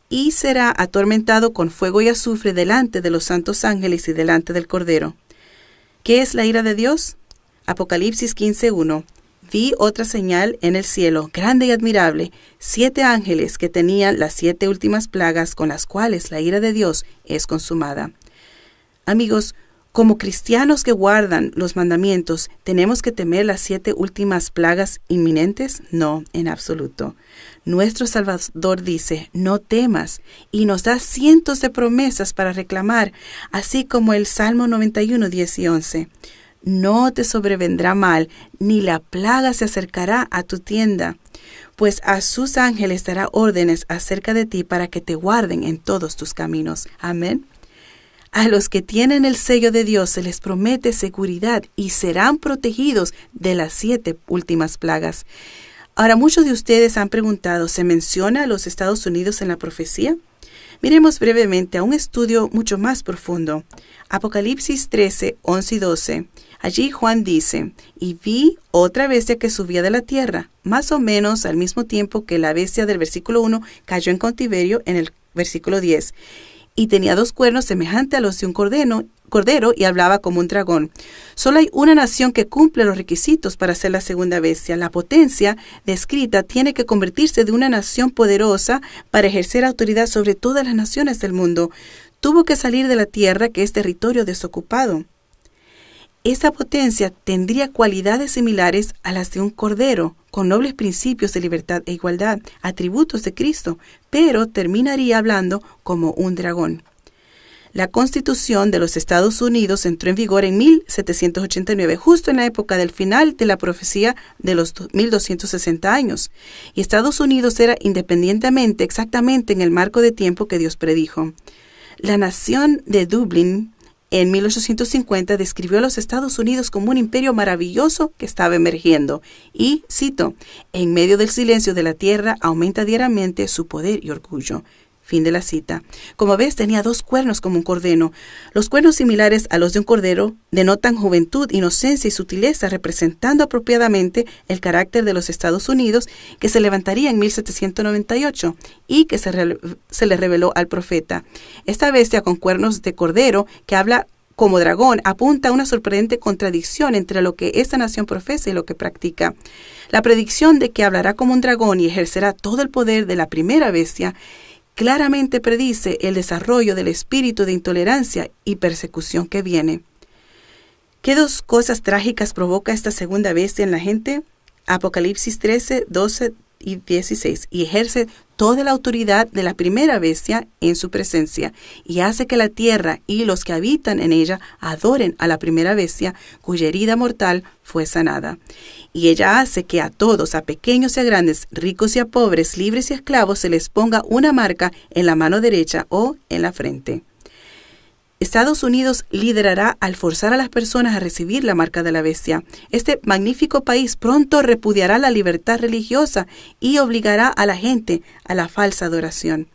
y será atormentado con fuego y azufre delante de los santos ángeles y delante del Cordero. ¿Qué es la ira de Dios? Apocalipsis 15:1. Vi otra señal en el cielo, grande y admirable, 7 ángeles que tenían las 7 últimas plagas con las cuales la ira de Dios es consumada. Amigos, como cristianos que guardan los mandamientos, ¿tenemos que temer las 7 últimas plagas inminentes? No, en absoluto. Nuestro Salvador dice, no temas, y nos da cientos de promesas para reclamar, así como el Salmo 91:10-11. No te sobrevendrá mal, ni la plaga se acercará a tu tienda, pues a sus ángeles dará órdenes acerca de ti para que te guarden en todos tus caminos. Amén. A los que tienen el sello de Dios se les promete seguridad y serán protegidos de las 7 últimas plagas. Ahora, muchos de ustedes han preguntado, ¿se menciona a los Estados Unidos en la profecía? Miremos brevemente a un estudio mucho más profundo. Apocalipsis 13, 11 y 12. Allí Juan dice, y vi otra bestia que subía de la tierra, más o menos al mismo tiempo que la bestia del versículo 1 cayó en cautiverio en el versículo 10. Y tenía 2 cuernos semejantes a los de un cordero y hablaba como un dragón. Solo hay una nación que cumple los requisitos para ser la segunda bestia. La potencia descrita tiene que convertirse de una nación poderosa para ejercer autoridad sobre todas las naciones del mundo. Tuvo que salir de la tierra, que es territorio desocupado. Esa potencia tendría cualidades similares a las de un cordero, con nobles principios de libertad e igualdad, atributos de Cristo, pero terminaría hablando como un dragón. La Constitución de los Estados Unidos entró en vigor en 1789, justo en la época del final de la profecía de los 1260 años. Y Estados Unidos era independientemente exactamente en el marco de tiempo que Dios predijo. La nación de Dublín en 1850 describió a los Estados Unidos como un imperio maravilloso que estaba emergiendo. Y, cito, en medio del silencio de la tierra aumenta diariamente su poder y orgullo. Fin de la cita. Como ves, tenía 2 cuernos como un cordero. Los cuernos similares a los de un cordero denotan juventud, inocencia y sutileza, representando apropiadamente el carácter de los Estados Unidos, que se levantaría en 1798 y que se le reveló al profeta. Esta bestia con cuernos de cordero, que habla como dragón, apunta a una sorprendente contradicción entre lo que esta nación profesa y lo que practica. La predicción de que hablará como un dragón y ejercerá todo el poder de la primera bestia claramente predice el desarrollo del espíritu de intolerancia y persecución que viene. ¿Qué 2 cosas trágicas provoca esta segunda bestia en la gente? Apocalipsis 13, 12 y 16. Y ejerce toda la autoridad de la primera bestia en su presencia, y hace que la tierra y los que habitan en ella adoren a la primera bestia, cuya herida mortal fue sanada. Y ella hace que a todos, a pequeños y a grandes, ricos y a pobres, libres y esclavos, se les ponga una marca en la mano derecha o en la frente. Estados Unidos liderará al forzar a las personas a recibir la marca de la bestia. Este magnífico país pronto repudiará la libertad religiosa y obligará a la gente a la falsa adoración.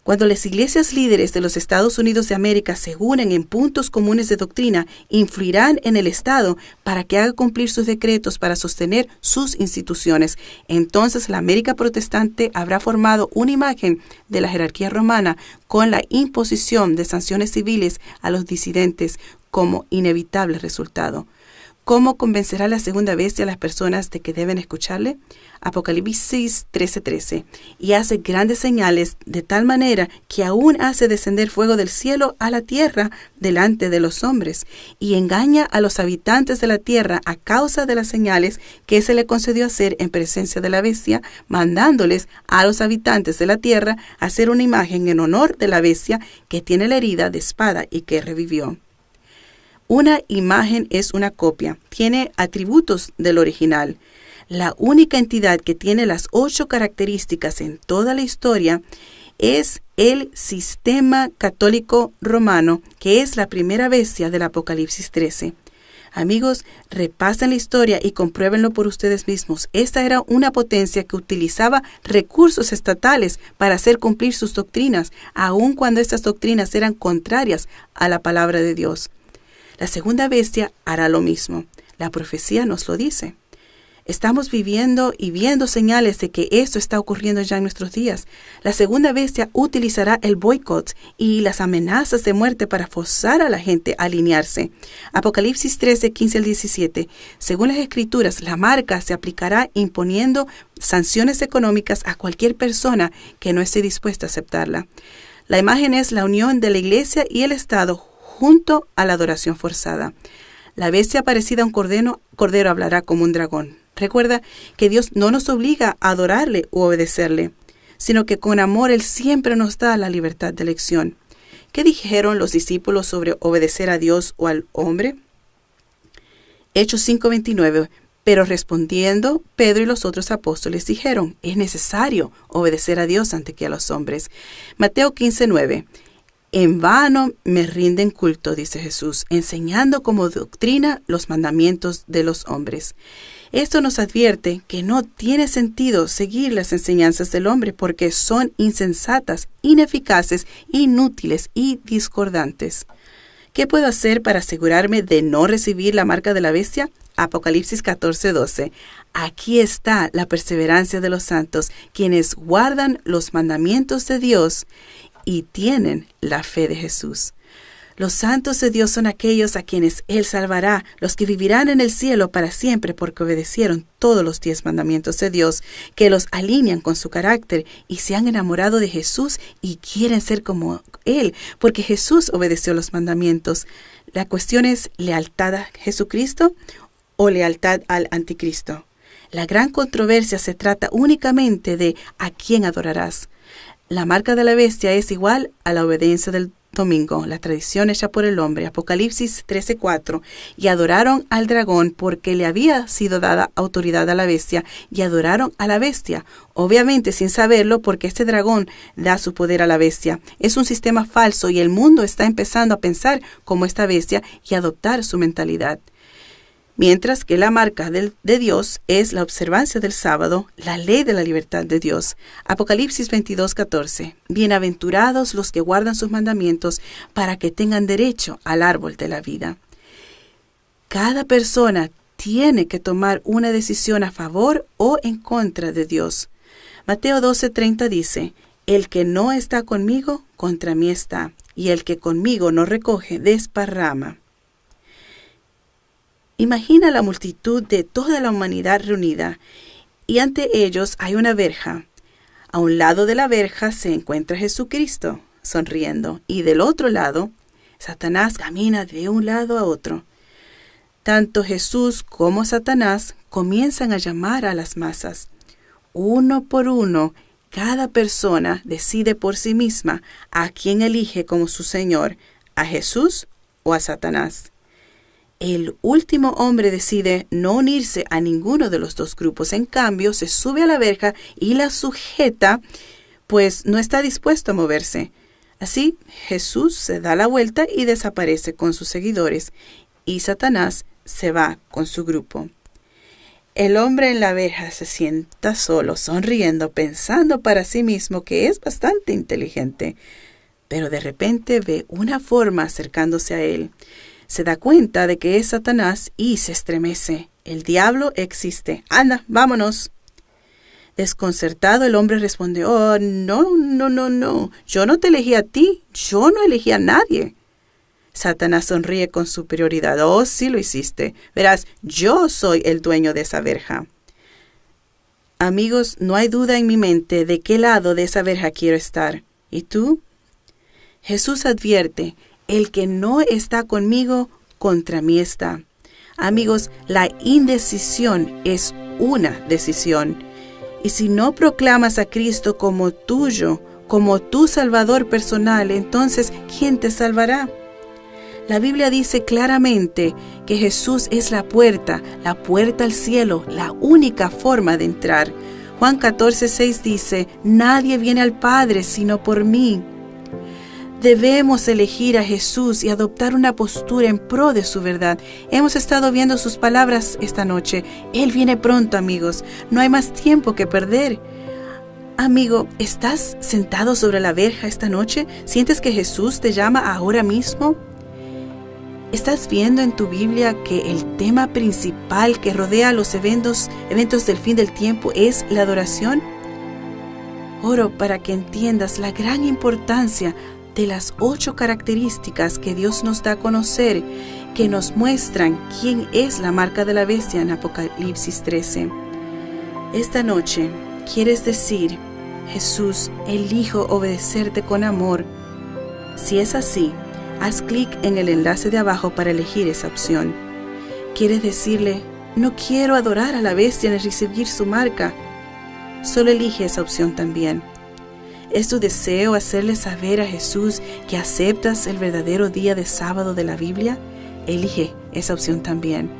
Cuando las iglesias líderes de los Estados Unidos de América se unen en puntos comunes de doctrina, influirán en el Estado para que haga cumplir sus decretos para sostener sus instituciones. Entonces la América protestante habrá formado una imagen de la jerarquía romana con la imposición de sanciones civiles a los disidentes como inevitable resultado. ¿Cómo convencerá la segunda bestia a las personas de que deben escucharle? Apocalipsis 13:13. Y hace grandes señales de tal manera que aún hace descender fuego del cielo a la tierra delante de los hombres, y engaña a los habitantes de la tierra a causa de las señales que se le concedió hacer en presencia de la bestia, mandándoles a los habitantes de la tierra hacer una imagen en honor de la bestia que tiene la herida de espada y que revivió. Una imagen es una copia, tiene atributos del original. La única entidad que tiene las 8 características en toda la historia es el sistema católico romano, que es la primera bestia del Apocalipsis 13. Amigos, repasen la historia y compruébenlo por ustedes mismos. Esta era una potencia que utilizaba recursos estatales para hacer cumplir sus doctrinas, aun cuando estas doctrinas eran contrarias a la palabra de Dios. La segunda bestia hará lo mismo. La profecía nos lo dice. Estamos viviendo y viendo señales de que esto está ocurriendo ya en nuestros días. La segunda bestia utilizará el boicot y las amenazas de muerte para forzar a la gente a alinearse. Apocalipsis 13, 15 al 17. Según las Escrituras, la marca se aplicará imponiendo sanciones económicas a cualquier persona que no esté dispuesta a aceptarla. La imagen es la unión de la Iglesia y el Estado junto a la adoración forzada. La bestia parecida a un cordero hablará como un dragón. Recuerda que Dios no nos obliga a adorarle u obedecerle, sino que con amor Él siempre nos da la libertad de elección. ¿Qué dijeron los discípulos sobre obedecer a Dios o al hombre? Hechos 5:29. Pero respondiendo, Pedro y los otros apóstoles dijeron, es necesario obedecer a Dios antes que a los hombres. Mateo 15:9. En vano me rinden culto, dice Jesús, enseñando como doctrina los mandamientos de los hombres. Esto nos advierte que no tiene sentido seguir las enseñanzas del hombre porque son insensatas, ineficaces, inútiles y discordantes. ¿Qué puedo hacer para asegurarme de no recibir la marca de la bestia? Apocalipsis 14:12. Aquí está la perseverancia de los santos, quienes guardan los mandamientos de Dios y tienen la fe de Jesús. Los santos de Dios son aquellos a quienes Él salvará, los que vivirán en el cielo para siempre porque obedecieron todos los 10 mandamientos de Dios, que los alinean con su carácter y se han enamorado de Jesús y quieren ser como Él, porque Jesús obedeció los mandamientos. La cuestión es lealtad a Jesucristo o lealtad al anticristo. La gran controversia se trata únicamente de a quién adorarás. La marca de la bestia es igual a la obediencia del domingo, la tradición hecha por el hombre. Apocalipsis 13:4. Y adoraron al dragón porque le había sido dada autoridad a la bestia, y adoraron a la bestia, obviamente sin saberlo, porque este dragón da su poder a la bestia. Es un sistema falso y el mundo está empezando a pensar como esta bestia y adoptar su mentalidad. Mientras que la marca de Dios es la observancia del sábado, la ley de la libertad de Dios. Apocalipsis 22:14. Bienaventurados los que guardan sus mandamientos para que tengan derecho al árbol de la vida. Cada persona tiene que tomar una decisión a favor o en contra de Dios. Mateo 12:30 dice, el que no está conmigo, contra mí está, y el que conmigo no recoge, desparrama. Imagina la multitud de toda la humanidad reunida, y ante ellos hay una verja. A un lado de la verja se encuentra Jesucristo, sonriendo, y del otro lado, Satanás camina de un lado a otro. Tanto Jesús como Satanás comienzan a llamar a las masas. Uno por uno, cada persona decide por sí misma a quién elige como su Señor, a Jesús o a Satanás. El último hombre decide no unirse a ninguno de los dos grupos. En cambio, se sube a la verja y la sujeta, pues no está dispuesto a moverse. Así, Jesús se da la vuelta y desaparece con sus seguidores, y Satanás se va con su grupo. El hombre en la verja se sienta solo, sonriendo, pensando para sí mismo que es bastante inteligente, pero de repente ve una forma acercándose a él. Se da cuenta de que es Satanás y se estremece. El diablo existe. Anda, vámonos. Desconcertado, el hombre responde, oh, no. Yo no te elegí a ti. Yo no elegí a nadie. Satanás sonríe con superioridad. Oh, sí lo hiciste. Verás, yo soy el dueño de esa verja. Amigos, no hay duda en mi mente de qué lado de esa verja quiero estar. ¿Y tú? Jesús advierte, el que no está conmigo, contra mí está. Amigos, la indecisión es una decisión. Y si no proclamas a Cristo como tuyo, como tu Salvador personal, entonces, ¿quién te salvará? La Biblia dice claramente que Jesús es la puerta al cielo, la única forma de entrar. Juan 14:6 dice, nadie viene al Padre sino por mí. Debemos elegir a Jesús y adoptar una postura en pro de su verdad. Hemos estado viendo sus palabras esta noche. Él viene pronto, amigos. No hay más tiempo que perder. Amigo, ¿estás sentado sobre la verja esta noche? ¿Sientes que Jesús te llama ahora mismo? ¿Estás viendo en tu Biblia que el tema principal que rodea los eventos del fin del tiempo es la adoración? Oro para que entiendas la gran importancia de las 8 características que Dios nos da a conocer, que nos muestran quién es la marca de la bestia en Apocalipsis 13. Esta noche, ¿quieres decir, Jesús, elijo obedecerte con amor? Si es así, haz clic en el enlace de abajo para elegir esa opción. ¿Quieres decirle, no quiero adorar a la bestia ni recibir su marca? Solo elige esa opción también. ¿Es tu deseo hacerle saber a Jesús que aceptas el verdadero día de sábado de la Biblia? Elige esa opción también.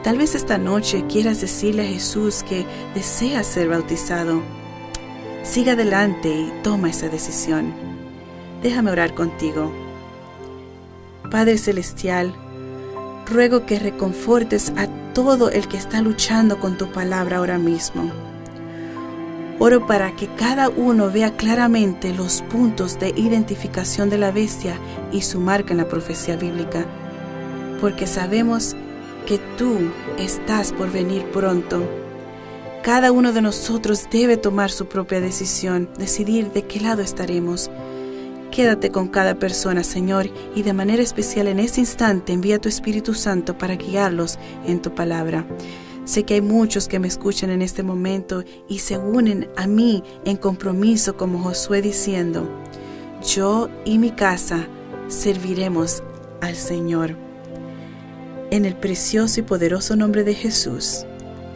Tal vez esta noche quieras decirle a Jesús que deseas ser bautizado. Siga adelante y toma esa decisión. Déjame orar contigo. Padre Celestial, ruego que reconfortes a todo el que está luchando con tu palabra ahora mismo. Oro para que cada uno vea claramente los puntos de identificación de la bestia y su marca en la profecía bíblica, porque sabemos que tú estás por venir pronto. Cada uno de nosotros debe tomar su propia decisión, decidir de qué lado estaremos. Quédate con cada persona, Señor, y de manera especial en este instante envía tu Espíritu Santo para guiarlos en tu palabra. Sé que hay muchos que me escuchan en este momento y se unen a mí en compromiso como Josué diciendo: yo y mi casa serviremos al Señor. En el precioso y poderoso nombre de Jesús.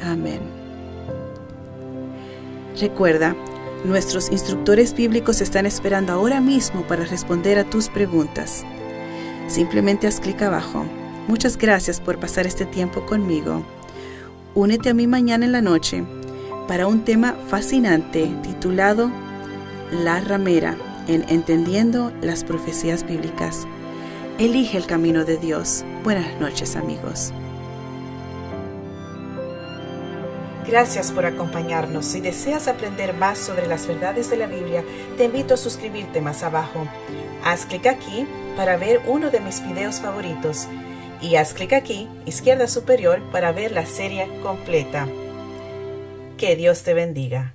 Amén. Recuerda, nuestros instructores bíblicos están esperando ahora mismo para responder a tus preguntas. Simplemente haz clic abajo. Muchas gracias por pasar este tiempo conmigo. Únete a mí mañana en la noche para un tema fascinante titulado La ramera en Entendiendo las Profecías Bíblicas. Elige el camino de Dios. Buenas noches, amigos. Gracias por acompañarnos. Si deseas aprender más sobre las verdades de la Biblia, te invito a suscribirte más abajo. Haz clic aquí para ver uno de mis videos favoritos y haz clic aquí, izquierda superior, para ver la serie completa. Que Dios te bendiga.